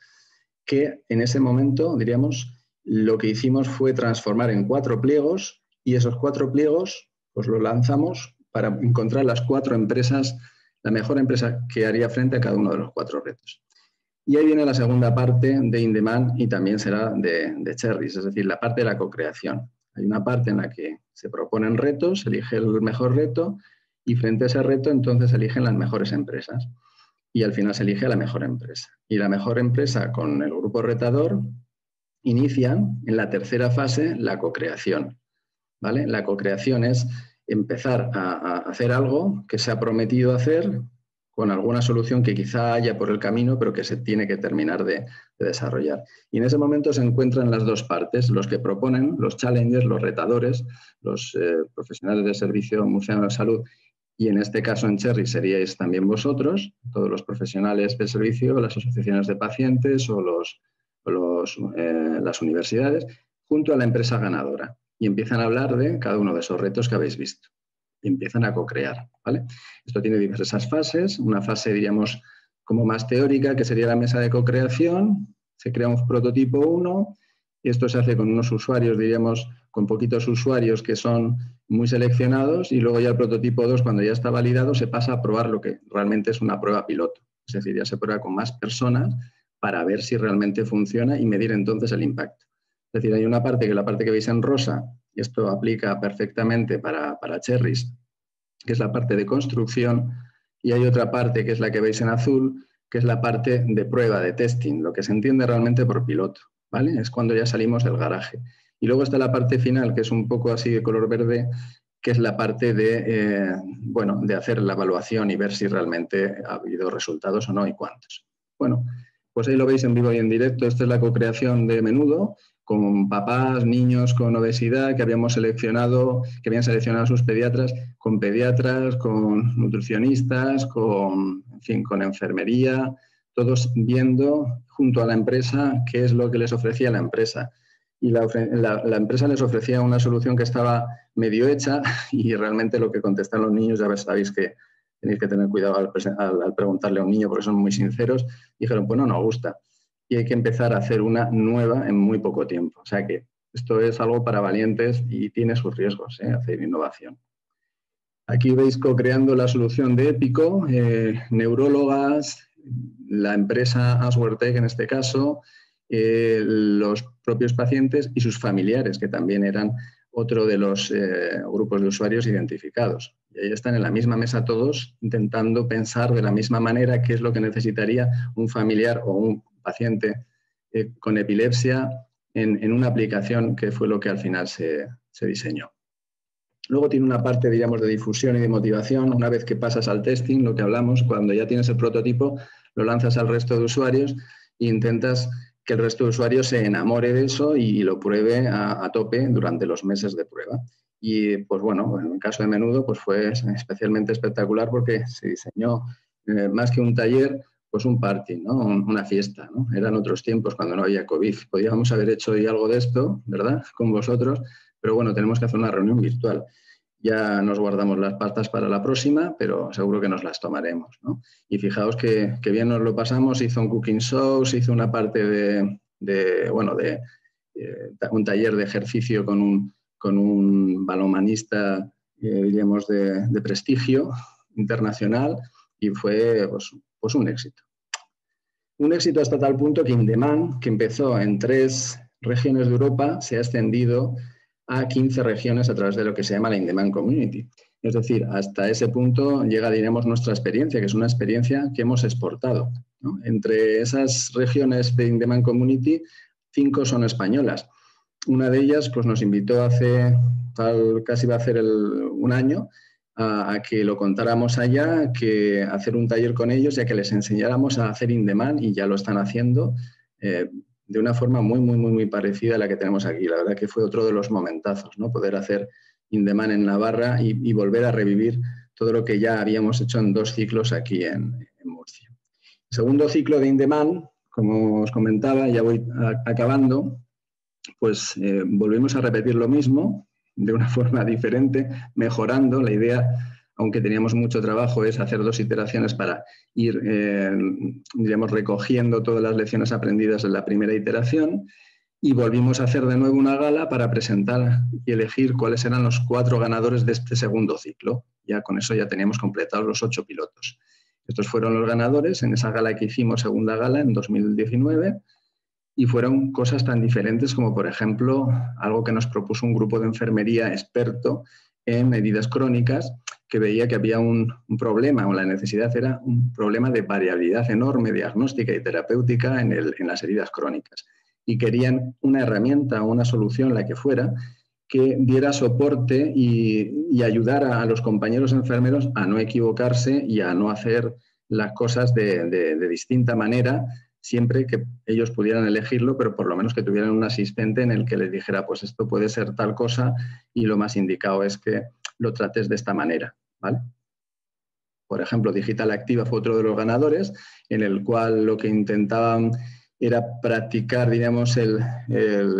que en ese momento, diríamos, lo que hicimos fue transformar en 4 pliegos y esos 4 pliegos pues los lanzamos para encontrar las 4 empresas, la mejor empresa que haría frente a cada uno de los 4 retos. Y ahí viene la segunda parte de In-Demand y también será de Cherries, es decir, la parte de la co-creación. Hay una parte en la que se proponen retos, se elige el mejor reto y frente a ese reto entonces se eligen las mejores empresas. Y al final se elige a la mejor empresa. Y la mejor empresa con el grupo retador inician en la tercera fase la co-creación, ¿vale? La co-creación es empezar a hacer algo que se ha prometido hacer con alguna solución que quizá haya por el camino, pero que se tiene que terminar de desarrollar. Y en ese momento se encuentran las dos partes, los que proponen, los challengers, los retadores, los profesionales de servicio murciano de salud, y en este caso en Cherry seríais también vosotros, todos los profesionales de servicio, las asociaciones de pacientes o las universidades, junto a la empresa ganadora. Y empiezan a hablar de cada uno de esos retos que habéis visto. Y empiezan a co-crear, ¿vale? Esto tiene diversas fases. Una fase, diríamos, como más teórica, que sería la mesa de co-creación. Se crea un prototipo 1 y esto se hace con unos usuarios, diríamos, con poquitos usuarios que son muy seleccionados, y luego ya el prototipo 2, cuando ya está validado, se pasa a probar lo que realmente es una prueba piloto. Es decir, ya se prueba con más personas para ver si realmente funciona y medir entonces el impacto. Es decir, hay una parte, que es la parte que veis en rosa, y esto aplica perfectamente para Cherries, que es la parte de construcción, y hay otra parte, que es la que veis en azul, que es la parte de prueba, de testing, lo que se entiende realmente por piloto, ¿vale? Es cuando ya salimos del garaje. Y luego está la parte final, que es un poco así de color verde, que es la parte de, bueno, de hacer la evaluación y ver si realmente ha habido resultados o no y cuántos. Bueno, pues ahí lo veis en vivo y en directo. Esta es la co-creación de Menudo, con papás, niños con obesidad que habían seleccionado a sus pediatras, con nutricionistas, en fin, con enfermería, todos viendo junto a la empresa qué es lo que les ofrecía la empresa. Y la empresa les ofrecía una solución que estaba medio hecha, y realmente lo que contestan los niños, ya sabéis que tenéis que tener cuidado al preguntarle a un niño porque son muy sinceros, dijeron, pues no nos gusta. Y hay que empezar a hacer una nueva en muy poco tiempo. O sea que esto es algo para valientes y tiene sus riesgos, hacer innovación. Aquí veis co-creando la solución de Épico, neurólogas, la empresa Aswortech en este caso, los propios pacientes y sus familiares, que también eran otro de los grupos de usuarios identificados. Y ahí están en la misma mesa todos intentando pensar de la misma manera qué es lo que necesitaría un familiar o un paciente con epilepsia en una aplicación, que fue lo que al final se diseñó. Luego tiene una parte, diríamos, de difusión y de motivación. Una vez que pasas al testing, lo que hablamos, cuando ya tienes el prototipo, lo lanzas al resto de usuarios e intentas que el resto de usuarios se enamore de eso y lo pruebe a tope durante los meses de prueba. Y, pues bueno, en el caso de Menudo, pues fue especialmente espectacular porque se diseñó, más que un taller, pues un party, ¿no? Una fiesta, ¿no? Eran otros tiempos cuando no había COVID. Podríamos haber hecho hoy algo de esto, ¿verdad?, con vosotros, pero bueno, tenemos que hacer una reunión virtual. Ya nos guardamos las patas para la próxima, pero seguro que nos las tomaremos, ¿no? Y fijaos que bien nos lo pasamos. Se hizo un cooking show, se hizo una parte de un taller de ejercicio con un balonmanista, diríamos, de prestigio internacional, y fue pues un éxito. Un éxito hasta tal punto que In-Demand, que empezó en 3 regiones de Europa, se ha extendido a 15 regiones a través de lo que se llama la In-Demand Community. Es decir, hasta ese punto llega, diremos, nuestra experiencia, que es una experiencia que hemos exportado, ¿no? Entre esas regiones de In-Demand Community, 5 son españolas. Una de ellas pues, nos invitó casi va a hacer un año, a que lo contáramos allá, que hacer un taller con ellos, ya que les enseñáramos a hacer in-demand, y ya lo están haciendo de una forma muy parecida a la que tenemos aquí. La verdad que fue otro de los momentazos, ¿no? Poder hacer in-demand en Navarra y volver a revivir todo lo que ya habíamos hecho en 2 ciclos aquí en Murcia. El segundo ciclo de in-demand, como os comentaba, ya voy acabando, pues volvimos a repetir lo mismo, de una forma diferente, mejorando. La idea, aunque teníamos mucho trabajo, es hacer 2 iteraciones para ir, diríamos, recogiendo todas las lecciones aprendidas en la primera iteración, y volvimos a hacer de nuevo una gala para presentar y elegir cuáles eran los 4 ganadores de este segundo ciclo. Ya con eso ya teníamos completados los 8 pilotos. Estos fueron los ganadores en esa gala que hicimos, segunda gala, en 2019, y fueron cosas tan diferentes como, por ejemplo, algo que nos propuso un grupo de enfermería experto en heridas crónicas, que veía que había un problema, o la necesidad era un problema de variabilidad enorme diagnóstica y terapéutica en las heridas crónicas. Y querían una herramienta o una solución, la que fuera, que diera soporte y ayudara a los compañeros enfermeros a no equivocarse y a no hacer las cosas de distinta manera, siempre que ellos pudieran elegirlo, pero por lo menos que tuvieran un asistente en el que les dijera, pues esto puede ser tal cosa y lo más indicado es que lo trates de esta manera, ¿vale? Por ejemplo, Digital Activa fue otro de los ganadores, en el cual lo que intentaban era practicar, digamos, el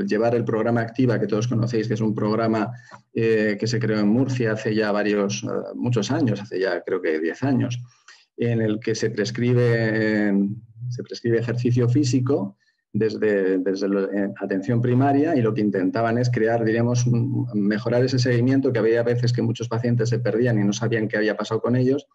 llevar el programa Activa, que todos conocéis, que es un programa que se creó en Murcia hace ya muchos años, hace ya creo que 10 años, en el que se prescribe ejercicio físico desde la atención primaria, y lo que intentaban es crear, diríamos, mejorar ese seguimiento, que había veces que muchos pacientes se perdían y no sabían qué había pasado con ellos,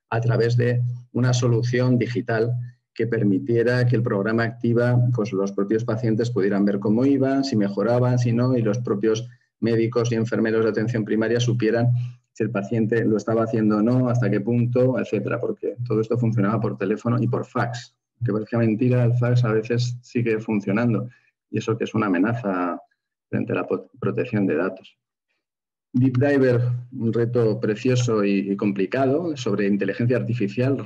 a través de una solución digital que permitiera que el programa Activa, pues los propios pacientes pudieran ver cómo iban, si mejoraban, si no, y los propios médicos y enfermeros de atención primaria supieran si el paciente lo estaba haciendo o no, hasta qué punto, etcétera, porque todo esto funcionaba por teléfono y por fax. Que parezca mentira, el fax a veces sigue funcionando, y eso que es una amenaza frente a la protección de datos. Deep Diver, un reto precioso y complicado sobre inteligencia artificial,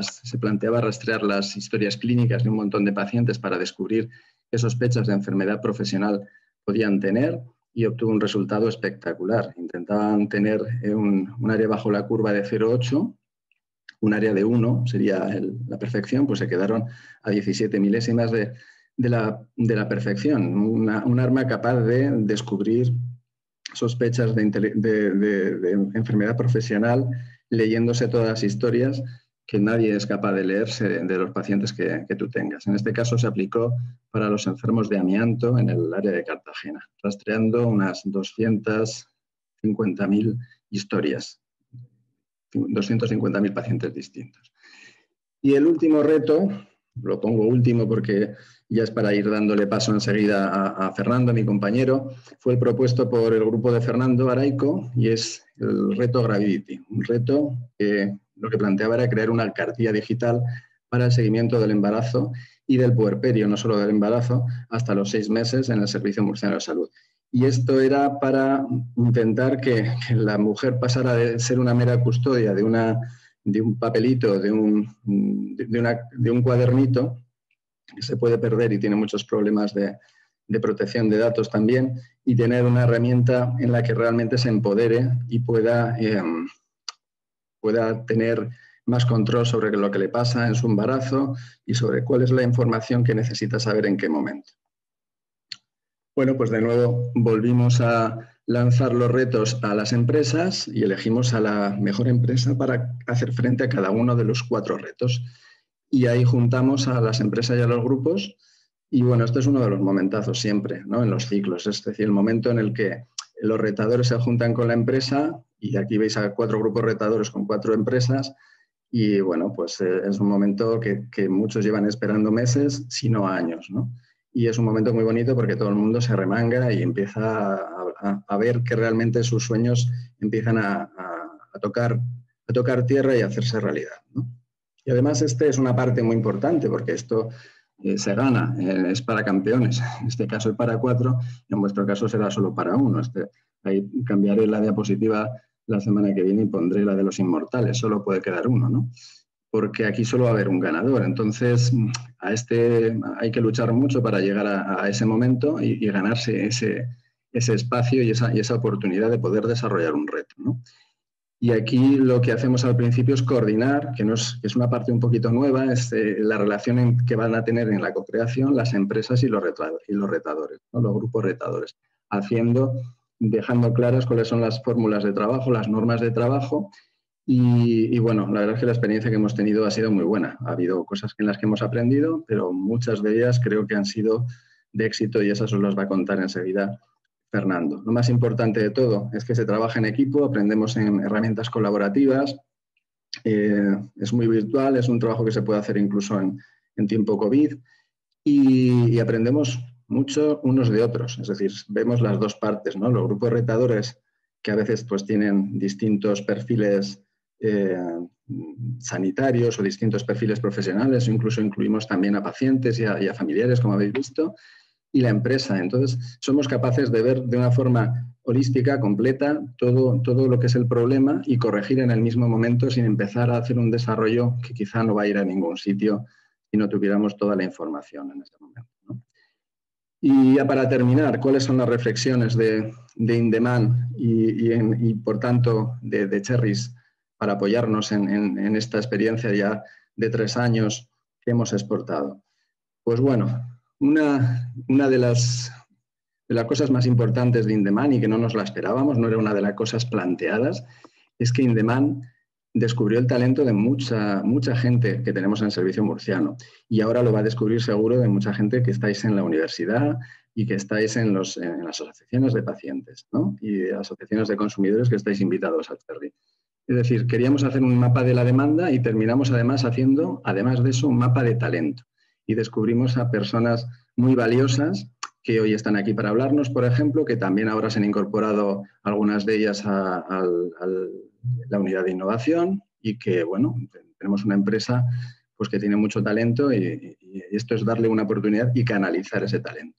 se planteaba rastrear las historias clínicas de un montón de pacientes para descubrir qué sospechas de enfermedad profesional podían tener, y obtuvo un resultado espectacular. Intentaban tener un área bajo la curva de 0,8, un área de 1 sería la perfección, pues se quedaron a 17 milésimas de la perfección. Un arma capaz de descubrir sospechas de enfermedad profesional leyéndose todas las historias que nadie es capaz de leerse de los pacientes que tú tengas. En este caso se aplicó para los enfermos de amianto en el área de Cartagena, rastreando unas 250.000 historias, 250.000 pacientes distintos. Y el último reto, lo pongo último porque ya es para ir dándole paso enseguida a Fernando, mi compañero, fue el propuesto por el grupo de Fernando Araico, y es el reto Gravidity, un reto que lo que planteaba era crear una cartilla digital para el seguimiento del embarazo y del puerperio, no solo del embarazo, hasta los 6 meses en el Servicio Murciano de Salud. Y esto era para intentar que la mujer pasara de ser una mera custodia de un papelito, de un cuadernito, que se puede perder y tiene muchos problemas de protección de datos también, y tener una herramienta en la que realmente se empodere y pueda tener más control sobre lo que le pasa en su embarazo y sobre cuál es la información que necesita saber en qué momento. Bueno, pues de nuevo volvimos a lanzar los retos a las empresas y elegimos a la mejor empresa para hacer frente a cada uno de los 4 retos. Y ahí juntamos a las empresas y a los grupos. Y bueno, este es uno de los momentazos siempre, ¿no?, en los ciclos. Es decir, el momento en el que los retadores se juntan con la empresa, y aquí veis a 4 grupos retadores con 4 empresas. Y bueno, pues es un momento que muchos llevan esperando meses, si no años, ¿no? Y es un momento muy bonito porque todo el mundo se remanga y empieza a ver que realmente sus sueños empiezan a tocar tierra y a hacerse realidad, ¿no? Y además es una parte muy importante porque esto se gana, es para campeones. En este caso es para 4 y en vuestro caso será solo para 1. Ahí cambiaré la diapositiva la semana que viene y pondré la de los inmortales. Solo puede quedar 1, ¿no? Porque aquí solo va a haber un ganador. Entonces, hay que luchar mucho para llegar a ese momento y ganarse ese espacio y esa oportunidad de poder desarrollar un reto, ¿no? Y aquí lo que hacemos al principio es coordinar, que es una parte un poquito nueva, es la relación que van a tener en la co-creación las empresas y los retadores, ¿no?, los grupos retadores, dejando claras cuáles son las fórmulas de trabajo, las normas de trabajo. Y bueno, la verdad es que la experiencia que hemos tenido ha sido muy buena. Ha habido cosas en las que hemos aprendido, pero muchas de ellas creo que han sido de éxito, y esas os las va a contar enseguida Fernando. Lo más importante de todo es que se trabaja en equipo, aprendemos en herramientas colaborativas, Es muy virtual, es un trabajo que se puede hacer incluso en tiempo COVID y aprendemos mucho unos de otros. Es decir, vemos las dos partes, ¿no? Los grupos retadores que a veces pues, tienen distintos perfiles sanitarios o distintos perfiles profesionales, o incluso incluimos también a pacientes y a familiares, como habéis visto, y la empresa. Entonces, somos capaces de ver de una forma holística, completa, todo lo que es el problema y corregir en el mismo momento sin empezar a hacer un desarrollo que quizá no va a ir a ningún sitio si no tuviéramos toda la información en ese momento, ¿no? Y ya para terminar, ¿cuáles son las reflexiones de In-Demand y por tanto, de Cherries para apoyarnos en esta experiencia ya de 3 años que hemos exportado? Pues bueno, una de las cosas más importantes de In-Demand y que no nos la esperábamos, no era una de las cosas planteadas, es que In-Demand descubrió el talento de mucha gente que tenemos en el servicio murciano y ahora lo va a descubrir seguro de mucha gente que estáis en la universidad y que estáis en las asociaciones de pacientes, ¿no? Y asociaciones de consumidores que estáis invitados a Cherry. Es decir, queríamos hacer un mapa de la demanda y terminamos además haciendo, además de eso, un mapa de talento. Y descubrimos a personas muy valiosas que hoy están aquí para hablarnos, por ejemplo, que también ahora se han incorporado algunas de ellas a la unidad de innovación y que, bueno, tenemos una empresa pues, que tiene mucho talento y esto es darle una oportunidad y canalizar ese talento.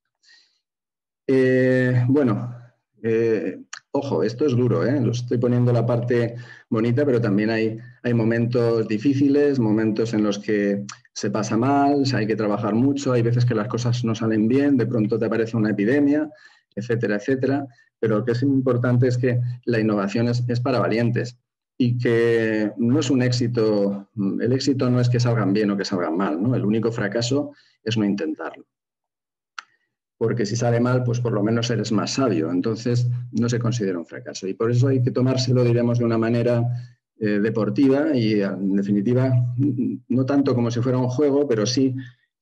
Ojo, esto es duro, ¿eh? Lo estoy poniendo la parte bonita, pero también hay momentos difíciles, momentos en los que se pasa mal, hay que trabajar mucho, hay veces que las cosas no salen bien, de pronto te aparece una epidemia, etcétera, etcétera. Pero lo que es importante es que la innovación es para valientes y que no es un éxito, el éxito no es que salgan bien o que salgan mal, ¿no? El único fracaso es no intentarlo. Porque si sale mal, pues por lo menos eres más sabio. Entonces, no se considera un fracaso. Y por eso hay que tomárselo, diremos, de una manera deportiva y, en definitiva, no tanto como si fuera un juego, pero sí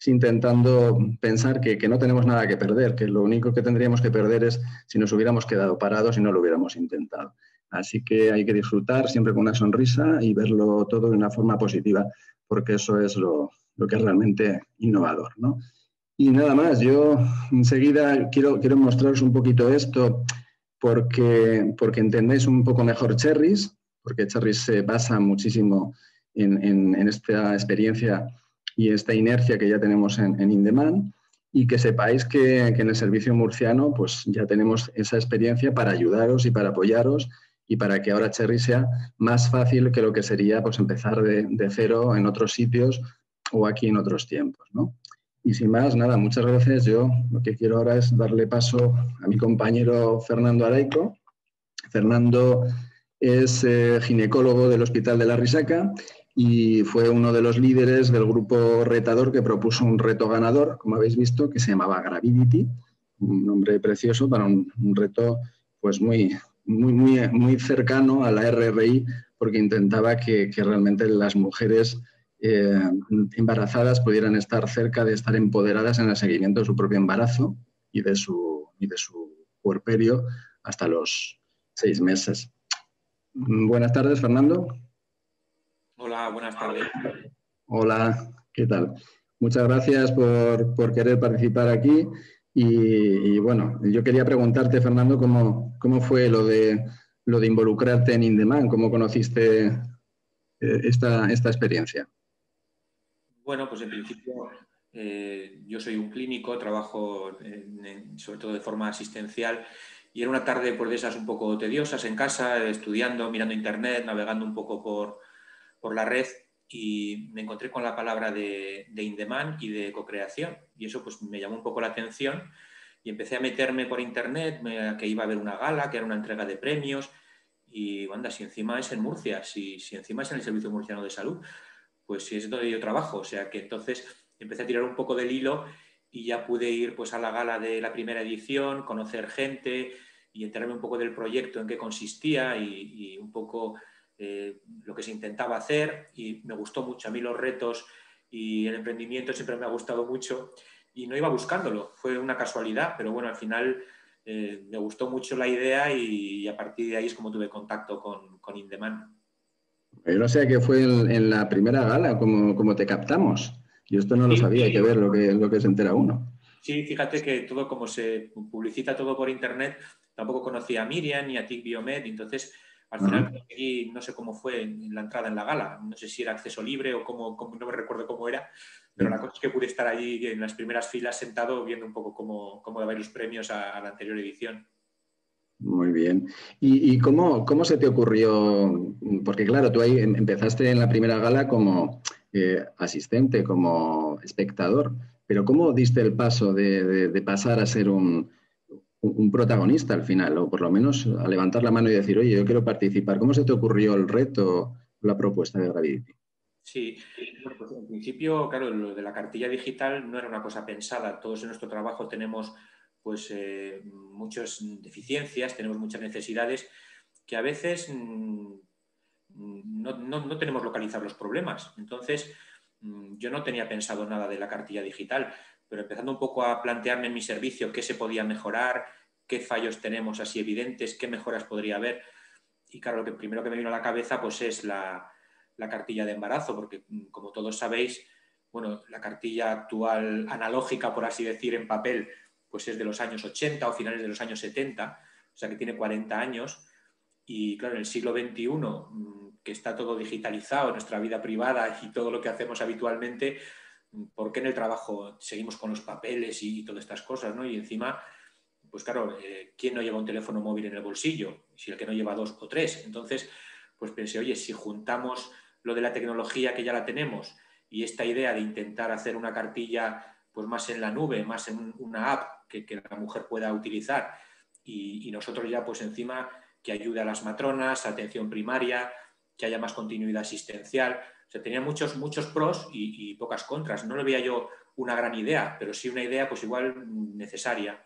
intentando pensar que no tenemos nada que perder, que lo único que tendríamos que perder es si nos hubiéramos quedado parados y no lo hubiéramos intentado. Así que hay que disfrutar siempre con una sonrisa y verlo todo de una forma positiva, porque eso es lo que es realmente innovador, ¿no? Y nada más, yo enseguida quiero mostraros un poquito esto porque entendáis un poco mejor Cherries, porque Cherries se basa muchísimo en esta experiencia y esta inercia que ya tenemos en In-Demand y que sepáis que en el servicio murciano pues ya tenemos esa experiencia para ayudaros y para apoyaros y para que ahora Cherries sea más fácil que lo que sería pues empezar de cero en otros sitios o aquí en otros tiempos, ¿no? Y sin más, nada, muchas gracias. Yo lo que quiero ahora es darle paso a mi compañero Fernando Araico. Fernando es ginecólogo del Hospital de la Risaca y fue uno de los líderes del grupo retador que propuso un reto ganador, como habéis visto, que se llamaba Gravidity, un nombre precioso para un reto pues muy cercano a la RRI, porque intentaba que realmente las mujeres embarazadas pudieran estar cerca de estar empoderadas en el seguimiento de su propio embarazo y de su puerperio hasta los 6 meses. Buenas tardes, Fernando. Hola, buenas tardes. Hola, ¿qué tal? Muchas gracias por querer participar aquí y bueno, yo quería preguntarte, Fernando, cómo fue lo de involucrarte en In-Demand, cómo conociste esta experiencia. Bueno, pues en principio yo soy un clínico, trabajo sobre todo de forma asistencial y era una tarde pues, de esas un poco tediosas en casa, estudiando, mirando internet, navegando un poco por la red y me encontré con la palabra de In-Demand y de cocreación y eso pues me llamó un poco la atención y empecé a meterme por internet, que iba a haber una gala, que era una entrega de premios y anda, si encima es en Murcia, si encima es en el Servicio Murciano de Salud, pues sí es donde yo trabajo, o sea que entonces empecé a tirar un poco del hilo y ya pude ir pues a la gala de la primera edición, conocer gente y enterarme un poco del proyecto, en qué consistía y un poco lo que se intentaba hacer y me gustó mucho. A mí los retos y el emprendimiento siempre me ha gustado mucho y no iba buscándolo, fue una casualidad, pero bueno, al final me gustó mucho la idea y a partir de ahí es como tuve contacto con In-Demand. Yo no sé qué fue en la primera gala, como te captamos. Yo esto no lo sabía, hay que ver lo que se entera uno. Sí, fíjate que todo como se publicita todo por internet, tampoco conocía a Miriam ni a TIC Biomed, entonces al final conseguí, no sé cómo fue en la entrada en la gala, no sé si era acceso libre o no me recuerdo cómo era, pero la cosa es que pude estar allí en las primeras filas sentado viendo un poco cómo daban los premios a la anterior edición. Muy bien. ¿Y cómo se te ocurrió? Porque claro, tú ahí empezaste en la primera gala como asistente, como espectador, pero ¿cómo diste el paso de pasar a ser un protagonista al final? O por lo menos a levantar la mano y decir, oye, yo quiero participar. ¿Cómo se te ocurrió el reto, la propuesta de Gravity? Sí, bueno, pues en principio, claro, lo de la cartilla digital no era una cosa pensada. Todos en nuestro trabajo tenemos pues muchas deficiencias, tenemos muchas necesidades que a veces no tenemos localizar los problemas. Entonces, yo no tenía pensado nada de la cartilla digital, pero empezando un poco a plantearme en mi servicio qué se podía mejorar, qué fallos tenemos así evidentes, qué mejoras podría haber. Y claro, lo que primero que me vino a la cabeza pues es la cartilla de embarazo, porque como todos sabéis, bueno, la cartilla actual analógica, por así decir, en papel, pues es de los años 80 o finales de los años 70, o sea que tiene 40 años. Y claro, en el siglo XXI, que está todo digitalizado, nuestra vida privada y todo lo que hacemos habitualmente, ¿por qué en el trabajo seguimos con los papeles y todas estas cosas, ¿no? Y encima, pues claro, ¿quién no lleva un teléfono móvil en el bolsillo? Si el que no lleva 2 o 3. Entonces, pues pensé, oye, si juntamos lo de la tecnología que ya la tenemos y esta idea de intentar hacer una cartilla pues más en la nube, más en una app que la mujer pueda utilizar y nosotros ya pues encima que ayude a las matronas, atención primaria, que haya más continuidad asistencial. O sea, tenía muchos pros y pocas contras. No le veía yo una gran idea, pero sí una idea pues igual necesaria.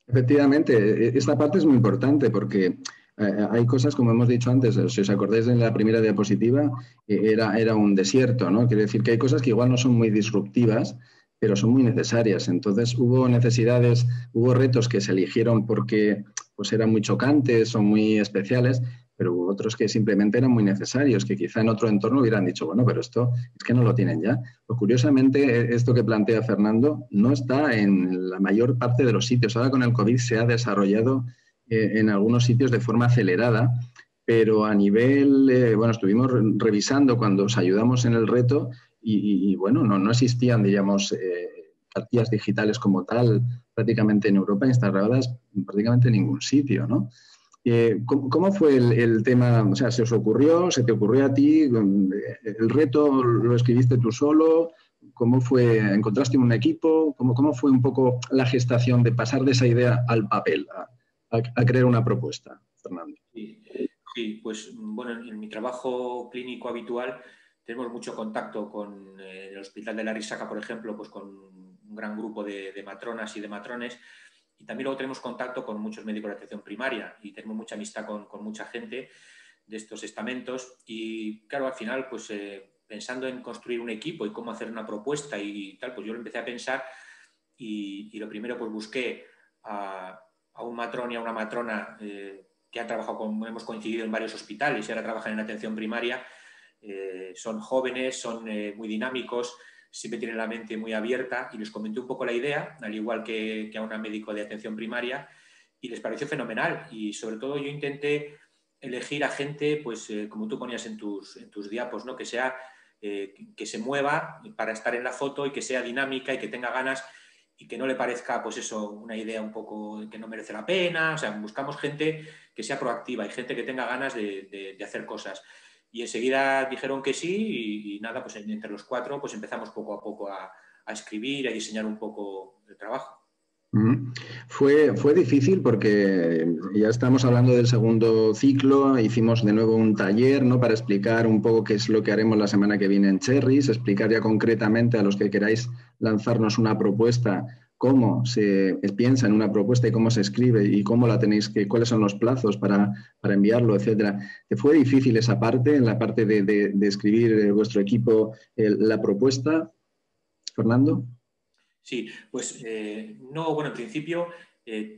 Efectivamente, esta parte es muy importante porque hay cosas, como hemos dicho antes, si os acordáis en la primera diapositiva, era un desierto, ¿no? Quiere decir que hay cosas que igual no son muy disruptivas, pero son muy necesarias. Entonces hubo necesidades, hubo retos que se eligieron porque pues, eran muy chocantes o muy especiales, pero hubo otros que simplemente eran muy necesarios, que quizá en otro entorno hubieran dicho, bueno, pero esto es que no lo tienen ya. Pues curiosamente, esto que plantea Fernando no está en la mayor parte de los sitios. Ahora con el COVID se ha desarrollado en algunos sitios de forma acelerada, pero a nivel, bueno, estuvimos revisando cuando os ayudamos en el reto y bueno, no existían, digamos, cartillas digitales como tal prácticamente en Europa instaladas prácticamente en ningún sitio, ¿no? ¿Cómo fue el tema? O sea, ¿se os ocurrió? ¿Se te ocurrió a ti? ¿El reto lo escribiste tú solo? ¿Cómo fue? ¿Encontraste un equipo? ¿Cómo fue un poco la gestación de pasar de esa idea al papel, a crear una propuesta, Fernando? Sí, sí, pues bueno, en mi trabajo clínico habitual tenemos mucho contacto con el Hospital de la Risaca, por ejemplo, pues con un gran grupo de matronas y de matrones. Y también luego tenemos contacto con muchos médicos de atención primaria y tenemos mucha amistad con mucha gente de estos estamentos. Y claro, al final, pues pensando en construir un equipo y cómo hacer una propuesta y tal, pues yo lo empecé a pensar y lo primero pues busqué a un matrón y a una matrona que han trabajado hemos coincidido en varios hospitales y ahora trabajan en atención primaria. Son jóvenes, son muy dinámicos, siempre tienen la mente muy abierta y les comenté un poco la idea, al igual que a una médico de atención primaria, y les pareció fenomenal. Y sobre todo yo intenté elegir a gente, pues como tú ponías en tus diapos, ¿no? Que sea, que se mueva para estar en la foto y que sea dinámica y que tenga ganas y que no le parezca, pues eso, una idea un poco que no merece la pena. O sea, buscamos gente que sea proactiva y gente que tenga ganas de hacer cosas. Y enseguida dijeron que sí y nada, pues entre los cuatro pues empezamos poco a poco a escribir, a diseñar un poco el trabajo. Fue difícil porque ya estamos hablando del segundo ciclo, hicimos de nuevo un taller, ¿no? Para explicar un poco qué es lo que haremos la semana que viene en Cherries, explicar ya concretamente a los que queráis lanzarnos una propuesta, cómo se piensa en una propuesta y cómo se escribe y cómo la tenéis cuáles son los plazos para enviarlo, etcétera. ¿Fue difícil esa parte, en la parte de escribir vuestro equipo la propuesta, Fernando? Sí, pues no, bueno, en principio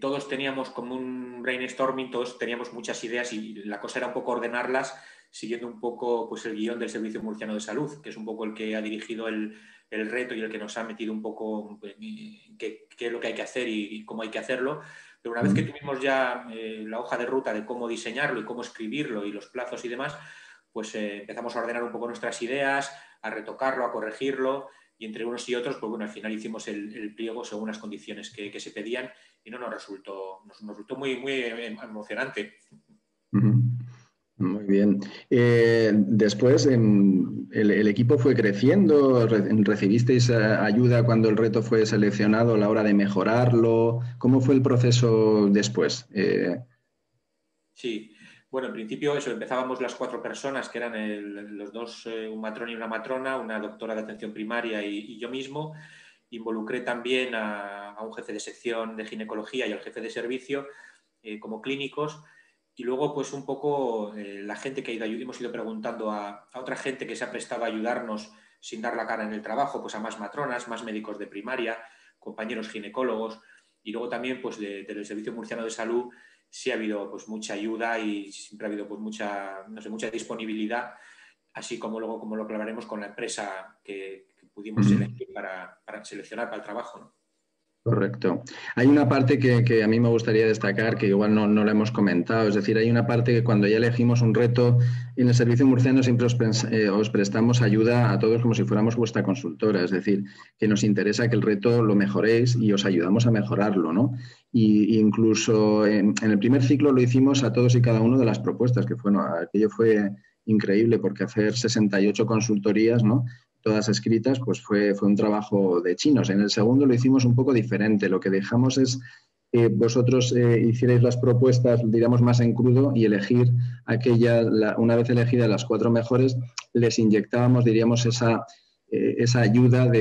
todos teníamos como un brainstorming, todos teníamos muchas ideas y la cosa era un poco ordenarlas siguiendo un poco pues, el guión del Servicio Murciano de Salud, que es un poco el que ha dirigido el reto y el que nos ha metido un poco en qué es lo que hay que hacer y cómo hay que hacerlo. Pero una vez que tuvimos ya la hoja de ruta de cómo diseñarlo y cómo escribirlo y los plazos y demás, pues empezamos a ordenar un poco nuestras ideas, a retocarlo, a corregirlo, y entre unos y otros, pues bueno, al final hicimos el pliego según las condiciones que se pedían y nos resultó muy, muy emocionante. Muy bien. Después, el equipo fue creciendo, ¿recibisteis ayuda cuando el reto fue seleccionado a la hora de mejorarlo? ¿Cómo fue el proceso después? Sí, bueno, en principio eso, empezábamos las 4 personas, que eran los dos, un matrón y una matrona, una doctora de atención primaria y yo mismo. Involucré también a un jefe de sección de ginecología y al jefe de servicio como clínicos. Y luego, pues un poco la gente que hemos ido preguntando a otra gente que se ha prestado a ayudarnos sin dar la cara en el trabajo, pues a más matronas, más médicos de primaria, compañeros ginecólogos. Y luego también, pues del Servicio Murciano de Salud, sí ha habido pues mucha ayuda y siempre ha habido pues mucha disponibilidad, así como luego como lo aclararemos con la empresa que pudimos elegir para seleccionar para el trabajo, ¿no? Correcto. Hay una parte que a mí me gustaría destacar, que igual no lo hemos comentado, es decir, hay una parte que cuando ya elegimos un reto, en el Servicio Murciano siempre os prestamos ayuda a todos como si fuéramos vuestra consultora, es decir, que nos interesa que el reto lo mejoréis y os ayudamos a mejorarlo, ¿no? Y incluso en el primer ciclo lo hicimos a todos y cada uno de las propuestas, que bueno, aquello fue increíble porque hacer 68 consultorías, ¿no?, todas escritas, pues fue un trabajo de chinos. En el segundo lo hicimos un poco diferente. Lo que dejamos es que vosotros hicierais las propuestas, digamos, más en crudo y elegir una vez elegidas las 4 mejores, les inyectábamos, diríamos, esa ayuda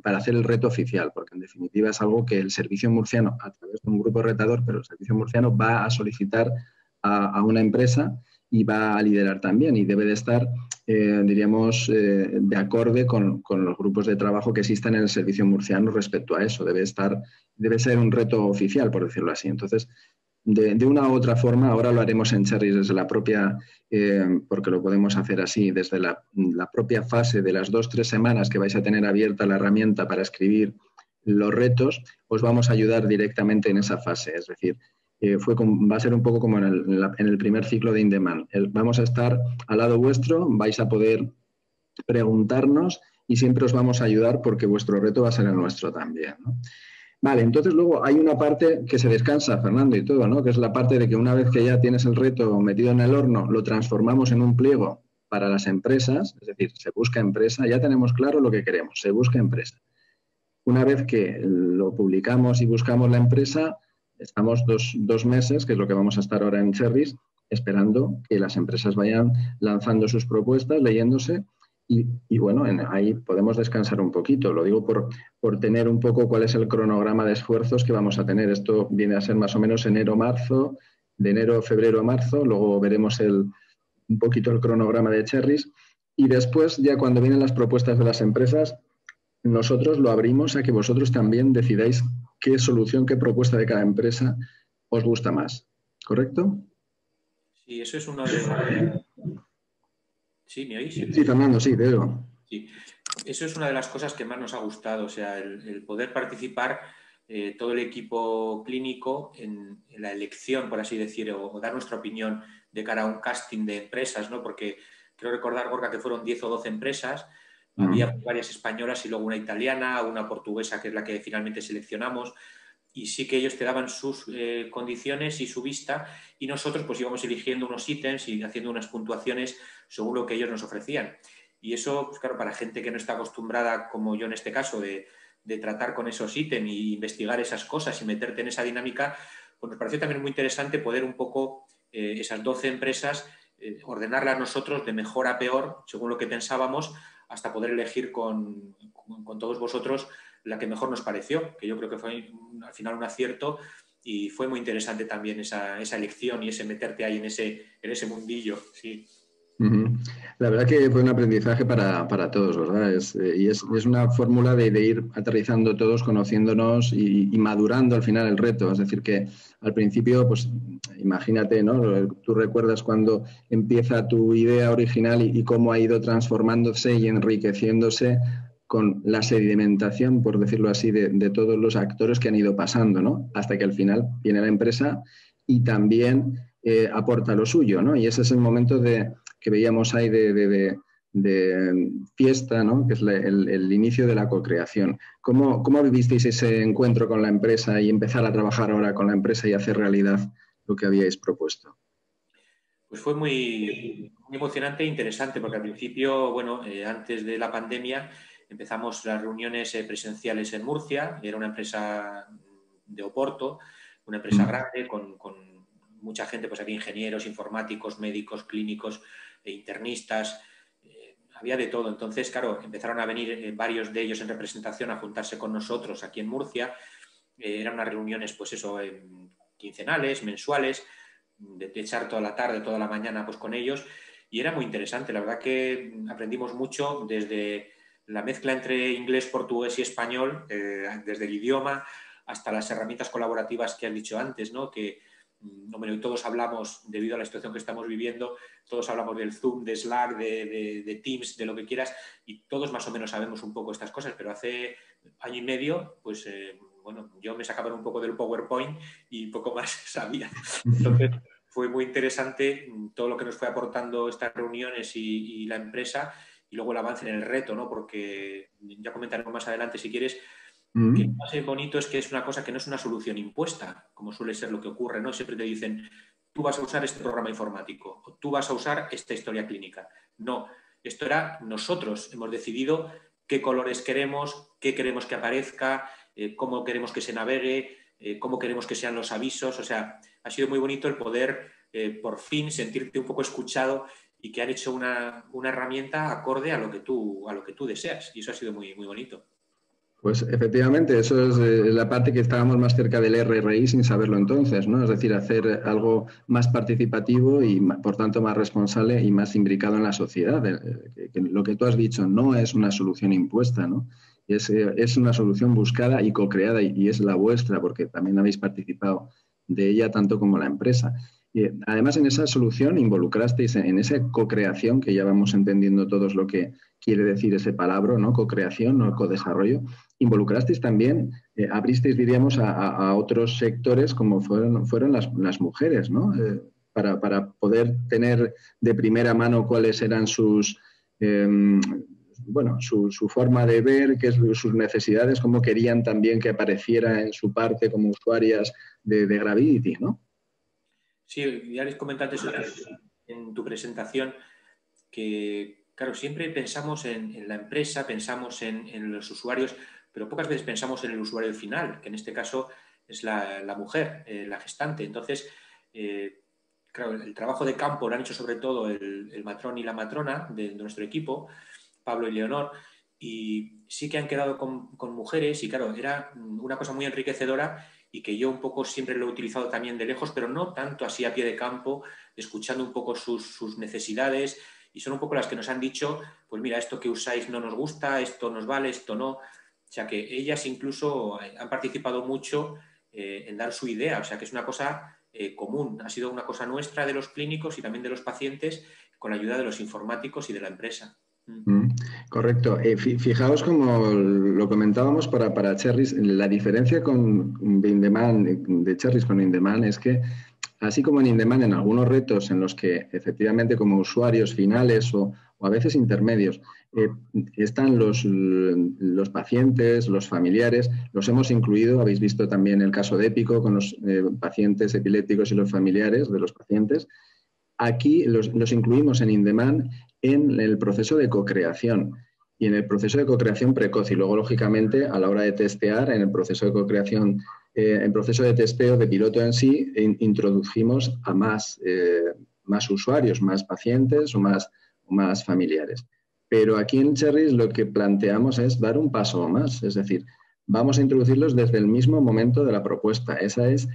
para hacer el reto oficial, porque en definitiva es algo que el Servicio Murciano, a través de un grupo retador, pero el Servicio Murciano va a solicitar a una empresa y va a liderar también y debe de estar, diríamos, de acorde con los grupos de trabajo que existan en el Servicio Murciano respecto a eso. Debe ser un reto oficial, por decirlo así. Entonces, de una u otra forma, ahora lo haremos en Cherries desde la propia, porque lo podemos hacer así, desde la propia fase de las 2-3 semanas que vais a tener abierta la herramienta para escribir los retos, os vamos a ayudar directamente en esa fase. Es decir, va a ser un poco como en el primer ciclo de In-Demand. Vamos a estar al lado vuestro, vais a poder preguntarnos y siempre os vamos a ayudar porque vuestro reto va a ser el nuestro también, ¿no? Vale, entonces luego hay una parte que se descansa, Fernando, y todo, ¿no?, que es la parte de que una vez que ya tienes el reto metido en el horno, lo transformamos en un pliego para las empresas, es decir, se busca empresa, ya tenemos claro lo que queremos, se busca empresa. Una vez que lo publicamos y buscamos la empresa, estamos dos meses, que es lo que vamos a estar ahora en Cherries, esperando que las empresas vayan lanzando sus propuestas, leyéndose, y bueno, ahí podemos descansar un poquito. Lo digo por tener un poco cuál es el cronograma de esfuerzos que vamos a tener. Esto viene a ser más o menos enero-marzo, de enero, febrero a marzo, luego veremos un poquito el cronograma de Cherries, y después, ya cuando vienen las propuestas de las empresas, nosotros lo abrimos a que vosotros también decidáis qué solución, qué propuesta de cada empresa os gusta más. ¿Correcto? Sí, eso es uno de... ¿Sí, me oís? Sí, Fernando, sí, te digo. Sí, eso es una de las cosas que más nos ha gustado, o sea, el poder participar todo el equipo clínico en la elección, por así decir, o dar nuestra opinión de cara a un casting de empresas, ¿no? Porque creo recordar, Gorka, que fueron 10 o 12 empresas, había varias españolas y luego una italiana, una portuguesa, que es la que finalmente seleccionamos, y sí que ellos te daban sus condiciones y su vista, y nosotros pues íbamos eligiendo unos ítems y haciendo unas puntuaciones según lo que ellos nos ofrecían. Y eso, pues claro, para gente que no está acostumbrada, como yo en este caso, de tratar con esos ítems y investigar esas cosas y meterte en esa dinámica, pues nos pareció también muy interesante poder un poco esas 12 empresas ordenarlas nosotros de mejor a peor, según lo que pensábamos, hasta poder elegir con todos vosotros la que mejor nos pareció, que yo creo que fue al final un acierto, y fue muy interesante también esa elección y ese meterte ahí en ese mundillo, sí. La verdad que fue un aprendizaje para todos, ¿verdad? Y es una fórmula de ir aterrizando todos, conociéndonos y madurando al final el reto. Es decir, que al principio, pues imagínate, ¿no? Tú recuerdas cuando empieza tu idea original y cómo ha ido transformándose y enriqueciéndose con la sedimentación, por decirlo así, de todos los actores que han ido pasando, ¿no? Hasta que al final viene la empresa y también aporta lo suyo, ¿no? Y ese es el momento que veíamos ahí de fiesta, ¿no? Que es el inicio de la co-creación. ¿Cómo vivisteis ese encuentro con la empresa y empezar a trabajar ahora con la empresa y hacer realidad lo que habíais propuesto? Pues fue muy emocionante e interesante, porque al principio, bueno, antes de la pandemia, empezamos las reuniones presenciales en Murcia. Era una empresa de Oporto, una empresa grande con mucha gente, pues aquí ingenieros, informáticos, médicos, clínicos, internistas, había de todo. Entonces, claro, empezaron a venir varios de ellos en representación a juntarse con nosotros aquí en Murcia. Eran unas reuniones, pues eso, quincenales, mensuales, de echar toda la tarde, toda la mañana pues con ellos, y era muy interesante. La verdad que aprendimos mucho, desde la mezcla entre inglés, portugués y español, desde el idioma hasta las herramientas colaborativas que has dicho antes, ¿no? Que hombre, todos hablamos, debido a la situación que estamos viviendo, todos hablamos del Zoom, de Slack, de Teams, de lo que quieras, y todos más o menos sabemos un poco estas cosas, pero hace año y medio, pues bueno, yo me sacaba un poco del PowerPoint y poco más sabía. Entonces fue muy interesante todo lo que nos fue aportando estas reuniones y la empresa, y luego el avance en el reto, ¿no? Porque ya comentaremos más adelante si quieres. Que lo más bonito es que es una cosa que no es una solución impuesta, como suele ser lo que ocurre, ¿no? Siempre te dicen, tú vas a usar este programa informático, o tú vas a usar esta historia clínica. No, esto era nosotros, hemos decidido qué colores queremos, qué queremos que aparezca, cómo queremos que se navegue, cómo queremos que sean los avisos. O sea, ha sido muy bonito el poder por fin sentirte un poco escuchado y que han hecho una herramienta acorde a lo que tú deseas, y eso ha sido muy, muy bonito. Pues efectivamente, eso es la parte que estábamos más cerca del RRI sin saberlo entonces, ¿no? Es decir, hacer algo más participativo y, por tanto, más responsable y más imbricado en la sociedad. Que lo que tú has dicho no es una solución impuesta, ¿no? Es una solución buscada y co-creada, y es la vuestra, porque también habéis participado de ella tanto como la empresa. Y además, en esa solución involucrasteis en esa co-creación, que ya vamos entendiendo todos lo que quiere decir ese palabra, ¿no? Co-creación, no co-desarrollo. Involucrasteis también, abristeis, diríamos, a otros sectores como fueron las mujeres, ¿no? Para poder tener de primera mano cuáles eran sus, su forma de ver, sus necesidades, cómo querían también que apareciera en su parte como usuarias de Gravity, ¿no? Sí, ya les comentaste en tu presentación que, claro, siempre pensamos en la empresa, pensamos en los usuarios, pero pocas veces pensamos en el usuario final, que en este caso es la mujer, la gestante. Entonces, claro, el trabajo de campo lo han hecho sobre todo el matrón y la matrona de nuestro equipo, Pablo y Leonor, y sí que han quedado con mujeres, y claro, era una cosa muy enriquecedora, y que yo un poco siempre lo he utilizado también de lejos, pero no tanto así a pie de campo, escuchando un poco sus necesidades, y son un poco las que nos han dicho, pues mira, esto que usáis no nos gusta, esto nos vale, esto no. O sea que ellas incluso han participado mucho en dar su idea, o sea que es una cosa común, ha sido una cosa nuestra de los clínicos y también de los pacientes, con la ayuda de los informáticos y de la empresa. Correcto. Fijaos, como lo comentábamos para Cherries, la diferencia de Cherries con In-Demand es que, así como en In-Demand, en algunos retos en los que efectivamente como usuarios finales o a veces intermedios están los pacientes, los familiares, los hemos incluido. Habéis visto también el caso de Épico con los pacientes epilépticos y los familiares de los pacientes. Aquí los incluimos en In-Demand en el proceso de co-creación y en el proceso de co-creación precoz, y luego, lógicamente, a la hora de testear, en el proceso de co-creación, en proceso de testeo de piloto en sí, introdujimos a más usuarios, más pacientes o más familiares. Pero aquí en Cherries lo que planteamos es dar un paso más, es decir, vamos a introducirlos desde el mismo momento de la propuesta. Esa es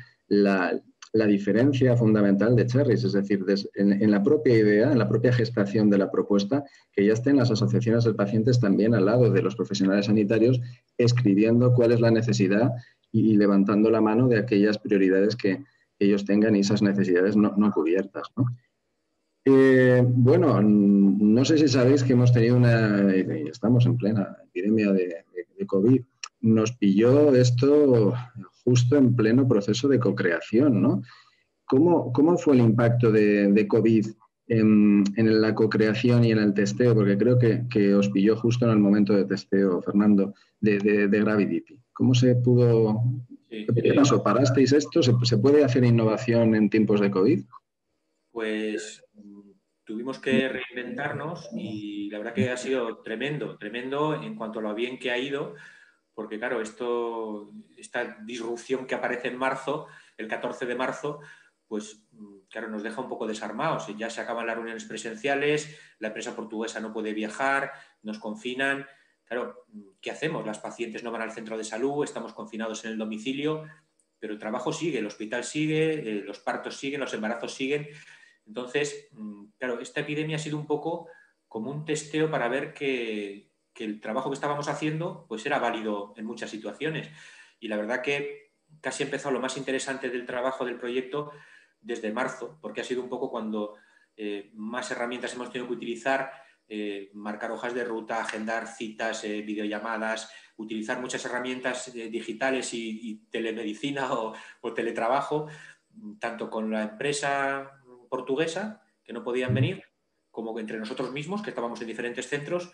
la diferencia fundamental de Cherries, es decir, en la propia idea, en la propia gestación de la propuesta, que ya estén las asociaciones de pacientes también al lado de los profesionales sanitarios, escribiendo cuál es la necesidad y levantando la mano de aquellas prioridades que ellos tengan y esas necesidades no cubiertas, ¿no? Bueno, no sé si sabéis que hemos tenido estamos en plena epidemia de COVID. Nos pilló esto justo en pleno proceso de cocreación, ¿no? ¿Cómo fue el impacto de COVID en la cocreación y en el testeo? Porque creo que os pilló justo en el momento de testeo, Fernando, de Gravidity. ¿Cómo se pudo...? ¿Qué pasó? ¿Parasteis esto? ¿Se puede hacer innovación en tiempos de COVID? Pues tuvimos que reinventarnos y la verdad que ha sido tremendo en cuanto a lo bien que ha ido, porque claro, esta disrupción que aparece en marzo, el 14 de marzo, pues claro, nos deja un poco desarmados. Ya se acaban las reuniones presenciales, la empresa portuguesa no puede viajar, nos confinan. Claro, ¿qué hacemos? Las pacientes no van al centro de salud, estamos confinados en el domicilio, pero el trabajo sigue, el hospital sigue, los partos siguen, los embarazos siguen. Entonces, claro, esta epidemia ha sido un poco como un testeo para ver que el trabajo que estábamos haciendo pues era válido en muchas situaciones. Y la verdad que casi ha empezado lo más interesante del trabajo del proyecto desde marzo, porque ha sido un poco cuando más herramientas hemos tenido que utilizar, marcar hojas de ruta, agendar citas, videollamadas, utilizar muchas herramientas digitales y telemedicina o teletrabajo, tanto con la empresa portuguesa, que no podían venir, como entre nosotros mismos, que estábamos en diferentes centros,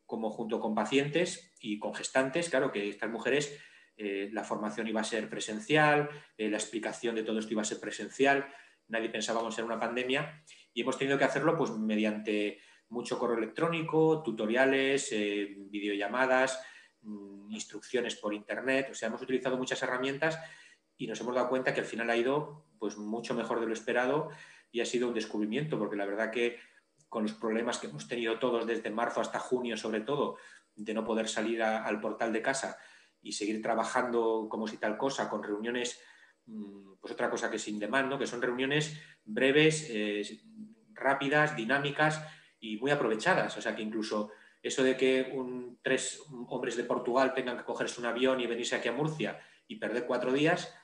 como junto con pacientes y con gestantes, claro que estas mujeres, la formación iba a ser presencial, la explicación de todo esto iba a ser presencial, nadie pensábamos en una pandemia y hemos tenido que hacerlo pues mediante mucho correo electrónico, tutoriales, videollamadas, instrucciones por internet, o sea, hemos utilizado muchas herramientas y nos hemos dado cuenta que al final ha ido pues mucho mejor de lo esperado y ha sido un descubrimiento, porque la verdad que con los problemas que hemos tenido todos desde marzo hasta junio, sobre todo, de no poder salir al portal de casa y seguir trabajando como si tal cosa, con reuniones, pues otra cosa que es in demand, ¿no? Que son reuniones breves, rápidas, dinámicas y muy aprovechadas. O sea que incluso eso de que 3 hombres de Portugal tengan que cogerse un avión y venirse aquí a Murcia y perder 4 días,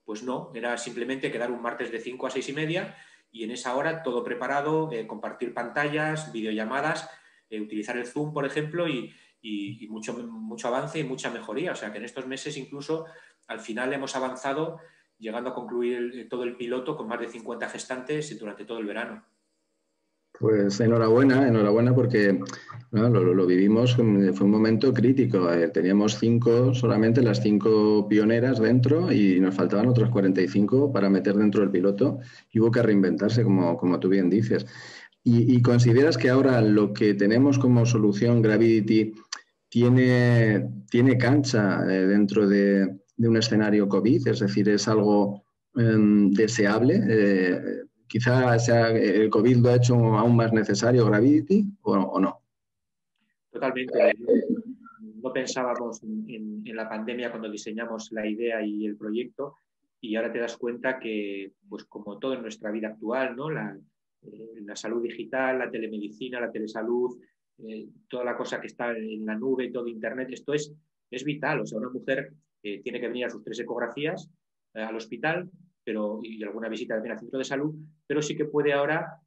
pues no, era simplemente quedar un martes de 5 a 6 y media y en esa hora todo preparado, compartir pantallas, videollamadas, utilizar el Zoom, por ejemplo, y mucho avance y mucha mejoría. O sea que en estos meses incluso al final hemos avanzado llegando a concluir todo el piloto con más de 50 gestantes durante todo el verano. Pues enhorabuena porque no, lo vivimos, fue un momento crítico. Teníamos solamente las 5 pioneras dentro y nos faltaban otras 45 para meter dentro del piloto y hubo que reinventarse, como tú bien dices. ¿Y consideras que ahora lo que tenemos como solución Gravidity tiene cancha dentro de un escenario COVID? Es decir, ¿es algo deseable? Quizá el COVID lo ha hecho aún más necesario Gravidity o no. Totalmente. No pensábamos en la pandemia cuando diseñamos la idea y el proyecto y ahora te das cuenta que, pues como todo en nuestra vida actual, ¿no? La salud digital, la telemedicina, la telesalud, toda la cosa que está en la nube, todo Internet, esto es vital. O sea, una mujer tiene que venir a sus 3 ecografías al hospital y alguna visita también al centro de salud, pero sí que puede ahora,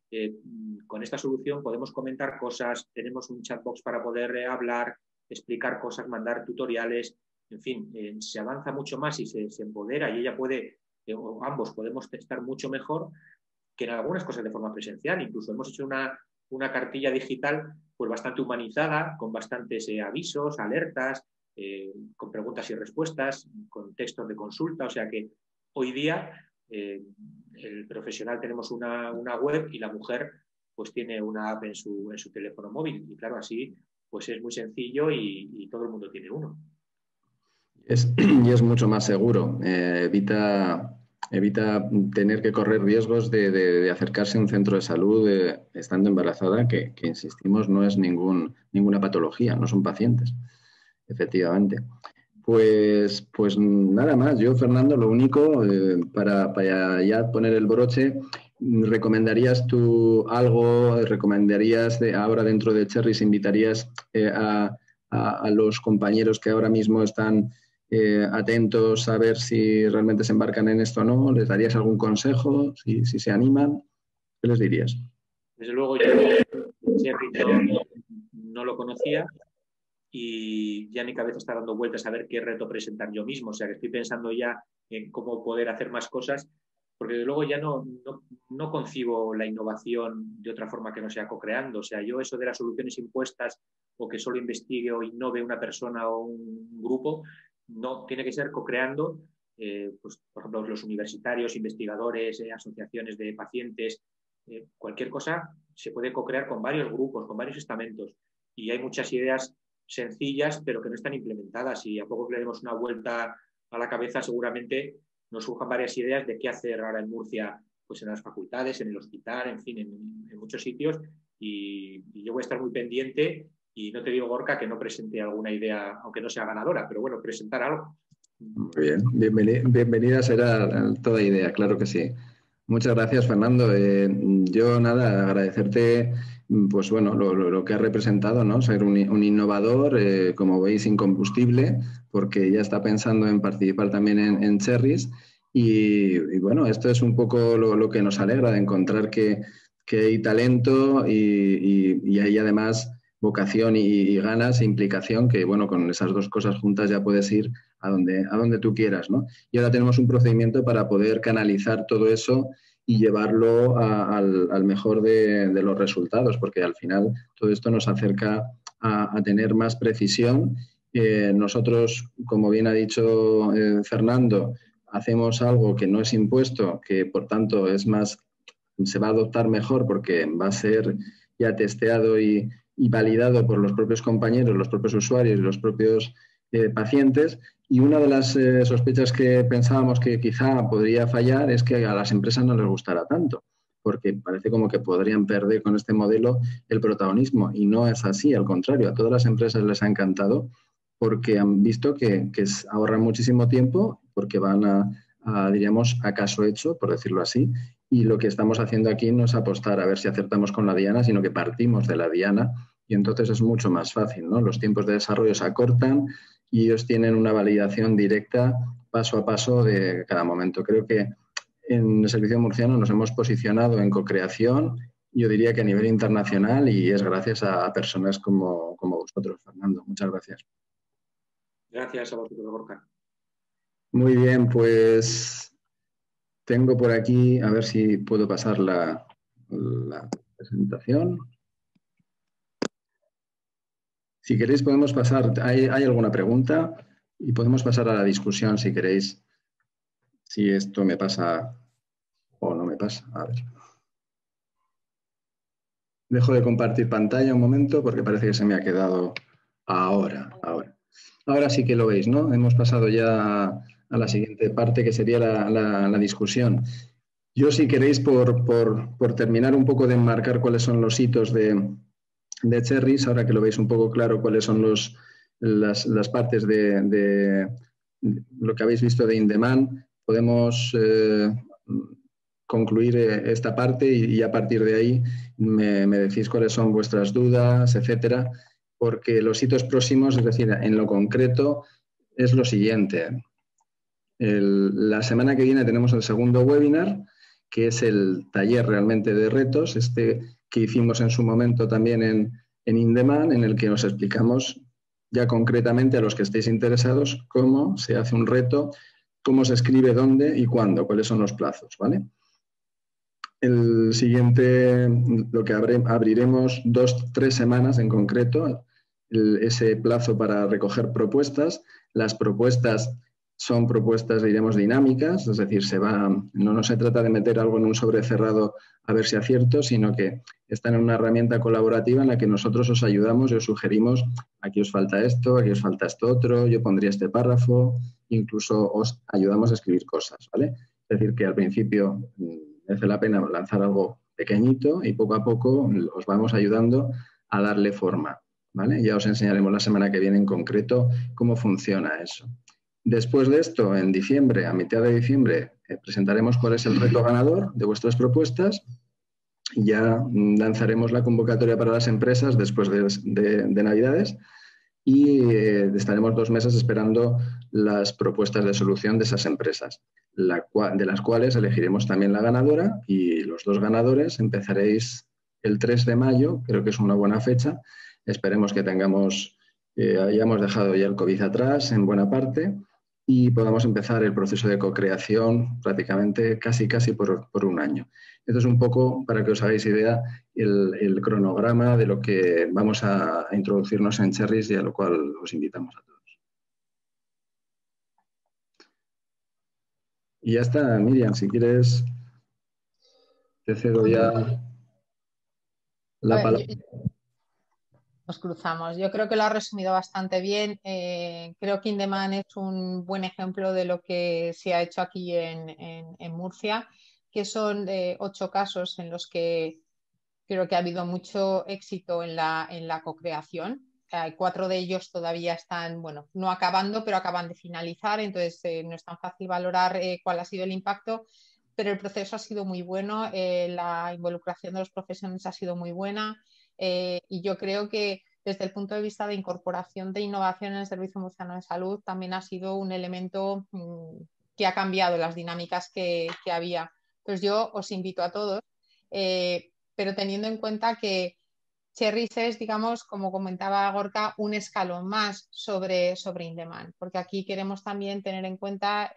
con esta solución, podemos comentar cosas, tenemos un chatbox para poder hablar, explicar cosas, mandar tutoriales, en fin, se avanza mucho más y se empodera y ella puede, o ambos podemos estar mucho mejor que en algunas cosas de forma presencial. Incluso hemos hecho una cartilla digital pues bastante humanizada, con bastantes avisos, alertas, con preguntas y respuestas, con textos de consulta, o sea que hoy día el profesional tenemos una web y la mujer pues tiene una app en su teléfono móvil y claro, así pues es muy sencillo y todo el mundo tiene uno. Y es mucho más seguro, evita tener que correr riesgos de acercarse a un centro de salud estando embarazada, que insistimos no es ninguna patología, no son pacientes, efectivamente. Pues nada más. Yo, Fernando, lo único, para ya poner el broche, ¿recomendarías tú algo? ¿Recomendarías ahora dentro de Cherries, invitarías a los compañeros que ahora mismo están atentos a ver si realmente se embarcan en esto o no? ¿Les darías algún consejo? Si se animan, ¿qué les dirías? Desde luego yo Cherries no lo conocía y ya mi cabeza está dando vueltas a ver qué reto presentar yo mismo. O sea, que estoy pensando ya en cómo poder hacer más cosas, porque desde luego ya no concibo la innovación de otra forma que no sea co-creando. O sea, yo eso de las soluciones impuestas o que solo investigue o innove una persona o un grupo, no, tiene que ser co-creando. Pues, por ejemplo, los universitarios, investigadores, asociaciones de pacientes, cualquier cosa se puede co-crear con varios grupos, con varios estamentos. Y hay muchas ideas sencillas, pero que no están implementadas. Y a poco que le demos una vuelta a la cabeza, seguramente nos surjan varias ideas de qué hacer ahora en Murcia, pues en las facultades, en el hospital, en fin, en muchos sitios. Y yo voy a estar muy pendiente y no te digo, Gorka, que no presente alguna idea, aunque no sea ganadora, pero bueno, presentar algo. Muy bien, bienvenida será toda idea, claro que sí. Muchas gracias, Fernando. Yo nada, agradecerte pues bueno, lo que ha representado, ¿no? Ser un innovador, como veis, incombustible, porque ya está pensando en participar también en Cherries. Y bueno, esto es un poco lo que nos alegra de encontrar que hay talento y hay además vocación y ganas e implicación, que bueno, con esas dos cosas juntas ya puedes ir a donde tú quieras, ¿no? Y ahora tenemos un procedimiento para poder canalizar todo eso y llevarlo al mejor de los resultados, porque al final todo esto nos acerca a tener más precisión. Nosotros, como bien ha dicho Fernando, hacemos algo que no es impuesto, que por tanto es más, se va a adoptar mejor porque va a ser ya testeado y validado por los propios compañeros, los propios usuarios y los propios pacientes. Y una de las sospechas que pensábamos que quizá podría fallar es que a las empresas no les gustará tanto, porque parece como que podrían perder con este modelo el protagonismo. Y no es así, al contrario, a todas las empresas les ha encantado porque han visto que ahorran muchísimo tiempo, porque van diríamos, a caso hecho, por decirlo así. Y lo que estamos haciendo aquí no es apostar a ver si acertamos con la diana, sino que partimos de la diana y entonces es mucho más fácil, ¿no? Los tiempos de desarrollo se acortan y ellos tienen una validación directa paso a paso de cada momento. Creo que en el servicio murciano nos hemos posicionado en co-creación, yo diría que a nivel internacional, y es gracias a personas como vosotros, Fernando. Muchas gracias. Gracias a vosotros, Gorka. Muy bien, pues tengo por aquí, a ver si puedo pasar la presentación. Si queréis podemos pasar, ¿hay alguna pregunta? Y podemos pasar a la discusión si queréis, si esto me pasa o no me pasa. A ver. Dejo de compartir pantalla un momento porque parece que se me ha quedado ahora. Ahora sí que lo veis, ¿no? Hemos pasado ya a la siguiente parte, que sería la discusión. Yo, si queréis, por terminar un poco de enmarcar cuáles son los hitos de Cherries, ahora que lo veis un poco claro cuáles son las partes de lo que habéis visto de In-Demand, podemos concluir esta parte y a partir de ahí me decís cuáles son vuestras dudas, etcétera, porque los hitos próximos, es decir, en lo concreto, es lo siguiente. La semana que viene tenemos el segundo webinar, que es el taller realmente de retos, que hicimos en su momento también en In-Demand, en el que os explicamos ya concretamente a los que estéis interesados cómo se hace un reto, cómo se escribe, dónde y cuándo, cuáles son los plazos, ¿vale? El siguiente, lo que abriremos 2-3 semanas en concreto, ese plazo para recoger propuestas. Las propuestas son propuestas, diríamos, dinámicas, es decir, no se trata de meter algo en un sobre cerrado a ver si acierto, sino que están en una herramienta colaborativa en la que nosotros os ayudamos y os sugerimos, aquí os falta esto, aquí os falta esto otro, yo pondría este párrafo, incluso os ayudamos a escribir cosas, ¿vale? Es decir, que al principio merece la pena lanzar algo pequeñito y poco a poco os vamos ayudando a darle forma, ¿vale? Ya os enseñaremos la semana que viene en concreto cómo funciona eso. Después de esto, en diciembre, a mitad de diciembre, presentaremos cuál es el reto ganador de vuestras propuestas. Ya lanzaremos la convocatoria para las empresas después de Navidades y estaremos 2 meses esperando las propuestas de solución de esas empresas, de las cuales elegiremos también la ganadora, y los 2 ganadores empezaréis el 3 de mayo, creo que es una buena fecha. Esperemos que hayamos dejado ya el COVID atrás en buena parte y podamos empezar el proceso de co-creación prácticamente casi por un año. Esto es un poco, para que os hagáis idea, el cronograma de lo que vamos a introducirnos en Cherries y a lo cual os invitamos a todos. Y ya está, Miriam, si quieres, te cedo ya la palabra. Nos cruzamos. Yo creo que lo ha resumido bastante bien. Creo que In-Demand es un buen ejemplo de lo que se ha hecho aquí en Murcia, que son 8 casos en los que creo que ha habido mucho éxito en la co-creación. 4 de ellos todavía están, bueno, no acabando, pero acaban de finalizar, entonces no es tan fácil valorar cuál ha sido el impacto, pero el proceso ha sido muy bueno, la involucración de los profesionales ha sido muy buena, y yo creo que desde el punto de vista de incorporación de innovación en el Servicio Murciano de Salud también ha sido un elemento que ha cambiado las dinámicas que había. Entonces yo os invito a todos, pero teniendo en cuenta que Cherries es, digamos, como comentaba Gorka, un escalón más sobre In-Demand, porque aquí queremos también tener en cuenta,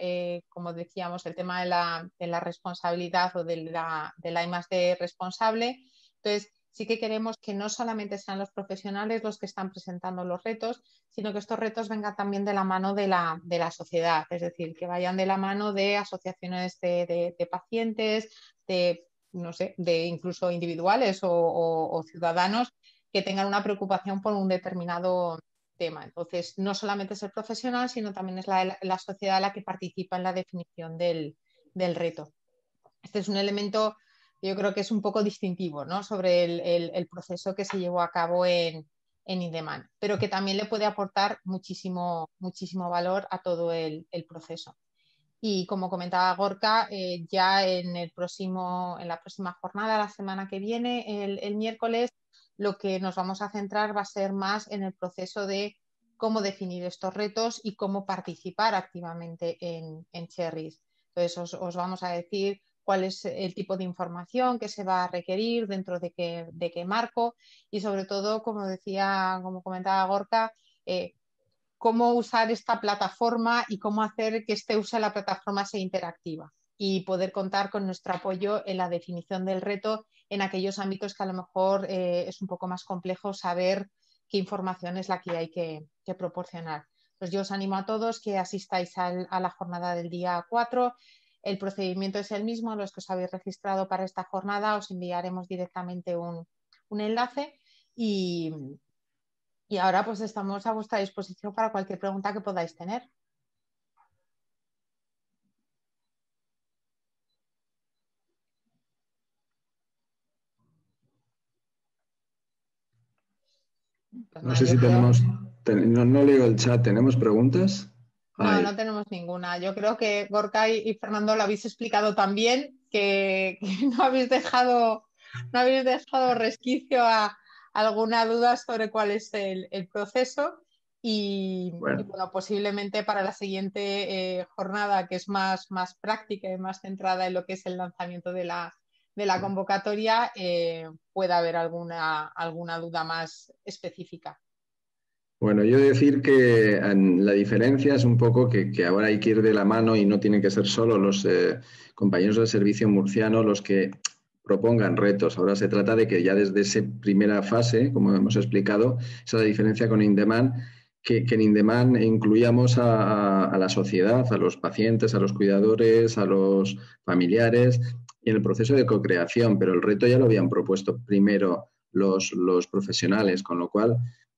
como decíamos, el tema de la responsabilidad o de la I+D responsable. Entonces, sí que queremos que no solamente sean los profesionales los que están presentando los retos, sino que estos retos vengan también de la mano de la sociedad, es decir, que vayan de la mano de asociaciones de pacientes, no sé, de incluso individuales o ciudadanos que tengan una preocupación por un determinado tema. Entonces, no solamente es el profesional, sino también es la sociedad la que participa en la definición del reto. Este es un elemento, yo creo que es un poco distintivo, ¿no?, sobre el proceso que se llevó a cabo en In-Demand, pero que también le puede aportar muchísimo valor a todo el proceso. Y como comentaba Gorka, ya en la próxima jornada, la semana que viene, el miércoles, lo que nos vamos a centrar va a ser más en el proceso de cómo definir estos retos y cómo participar activamente en Cherries. Entonces os vamos a decir cuál es el tipo de información que se va a requerir, dentro de qué marco, y sobre todo, como comentaba Gorka, cómo usar esta plataforma y cómo hacer que este uso de la plataforma sea interactiva y poder contar con nuestro apoyo en la definición del reto en aquellos ámbitos que a lo mejor es un poco más complejo saber qué información es la que hay que proporcionar. Pues yo os animo a todos que asistáis a la jornada del día 4. El procedimiento es el mismo. A los que os habéis registrado para esta jornada os enviaremos directamente un enlace y ahora pues estamos a vuestra disposición para cualquier pregunta que podáis tener. Pues no sé si tenemos... No leo el chat. ¿Tenemos preguntas? No tenemos ninguna. Yo creo que Gorka y Fernando lo habéis explicado tan bien que no habéis dejado resquicio a alguna duda sobre cuál es el proceso. Y bueno, posiblemente para la siguiente jornada, que es más práctica y más centrada en lo que es el lanzamiento de la convocatoria, pueda haber alguna duda más específica. Bueno, yo decir que la diferencia es un poco que ahora hay que ir de la mano y no tienen que ser solo los compañeros del servicio murciano los que propongan retos. Ahora se trata de que ya desde esa primera fase, como hemos explicado, esa es la diferencia con In-Demand, que en In-Demand incluyamos a la sociedad, a los pacientes, a los cuidadores, a los familiares, y en el proceso de co-creación, pero el reto ya lo habían propuesto primero los profesionales, con lo cual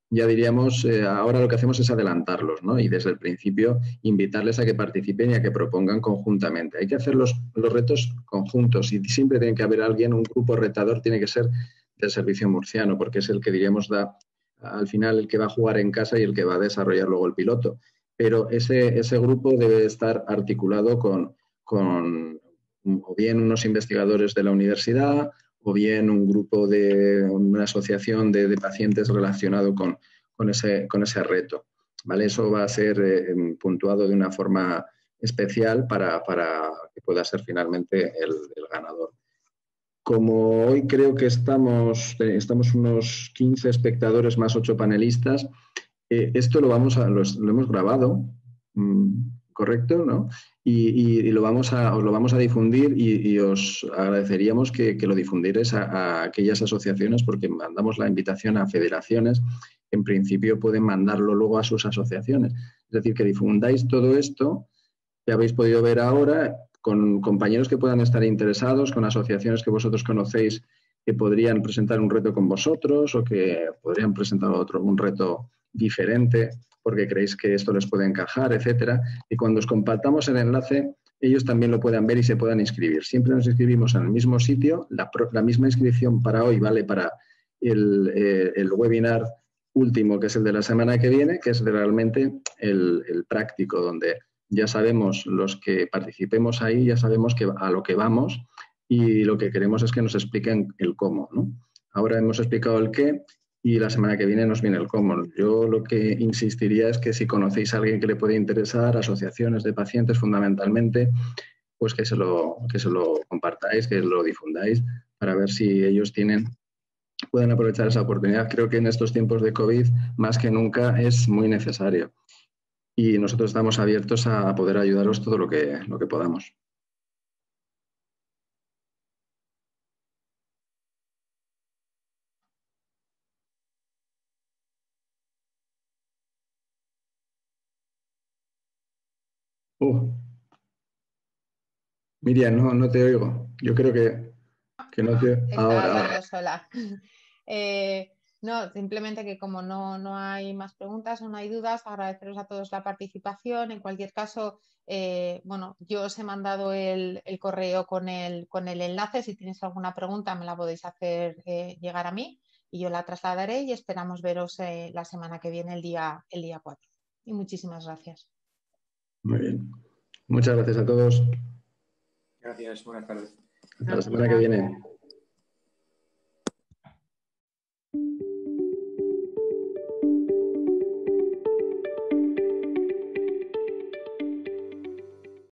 ya diríamos, ahora lo que hacemos es adelantarlos, ¿no? Y desde el principio invitarles a que participen y a que propongan conjuntamente. Hay que hacer los retos conjuntos y siempre tiene que haber alguien, un grupo retador tiene que ser del servicio murciano, porque es el que, diríamos, da al final el que va a jugar en casa y el que va a desarrollar luego el piloto. Pero ese grupo debe estar articulado con o bien unos investigadores de la universidad o bien un grupo de una asociación de pacientes relacionado con ese reto. ¿Vale? Eso va a ser puntuado de una forma especial para que pueda ser finalmente el ganador. Como hoy creo que estamos unos 15 espectadores más 8 panelistas, esto lo hemos grabado, ¿correcto? ¿No? Y os lo vamos a difundir y os agradeceríamos que lo difundierais a aquellas asociaciones, porque mandamos la invitación a federaciones, en principio pueden mandarlo luego a sus asociaciones. Es decir, que difundáis todo esto que habéis podido ver ahora con compañeros que puedan estar interesados, con asociaciones que vosotros conocéis que podrían presentar un reto con vosotros o que podrían presentar un reto diferente porque creéis que esto les puede encajar, etcétera. Y cuando os compartamos el enlace, ellos también lo puedan ver y se puedan inscribir. Siempre nos inscribimos en el mismo sitio. La misma inscripción para hoy vale para el webinar último, que es el de la semana que viene, que es realmente el práctico, donde ya sabemos, los que participemos ahí, ya sabemos a lo que vamos y lo que queremos es que nos expliquen el cómo, ¿no? Ahora hemos explicado el qué y la semana que viene nos viene el cómo. Yo lo que insistiría es que si conocéis a alguien que le puede interesar, asociaciones de pacientes fundamentalmente, pues que se lo compartáis, que lo difundáis para ver si ellos pueden aprovechar esa oportunidad. Creo que en estos tiempos de COVID, más que nunca, es muy necesario. Y nosotros estamos abiertos a poder ayudaros todo lo que podamos. Miriam, no te oigo. Yo creo que no te... Estaba hablando sola. No, simplemente que como no hay más preguntas o no hay dudas, agradeceros a todos la participación. En cualquier caso, bueno, yo os he mandado el correo con el enlace. Si tenéis alguna pregunta me la podéis hacer llegar a mí y yo la trasladaré y esperamos veros la semana que viene, el día 4. Y muchísimas gracias. Muy bien. Muchas gracias a todos. Gracias, buenas tardes. Hasta la semana que viene.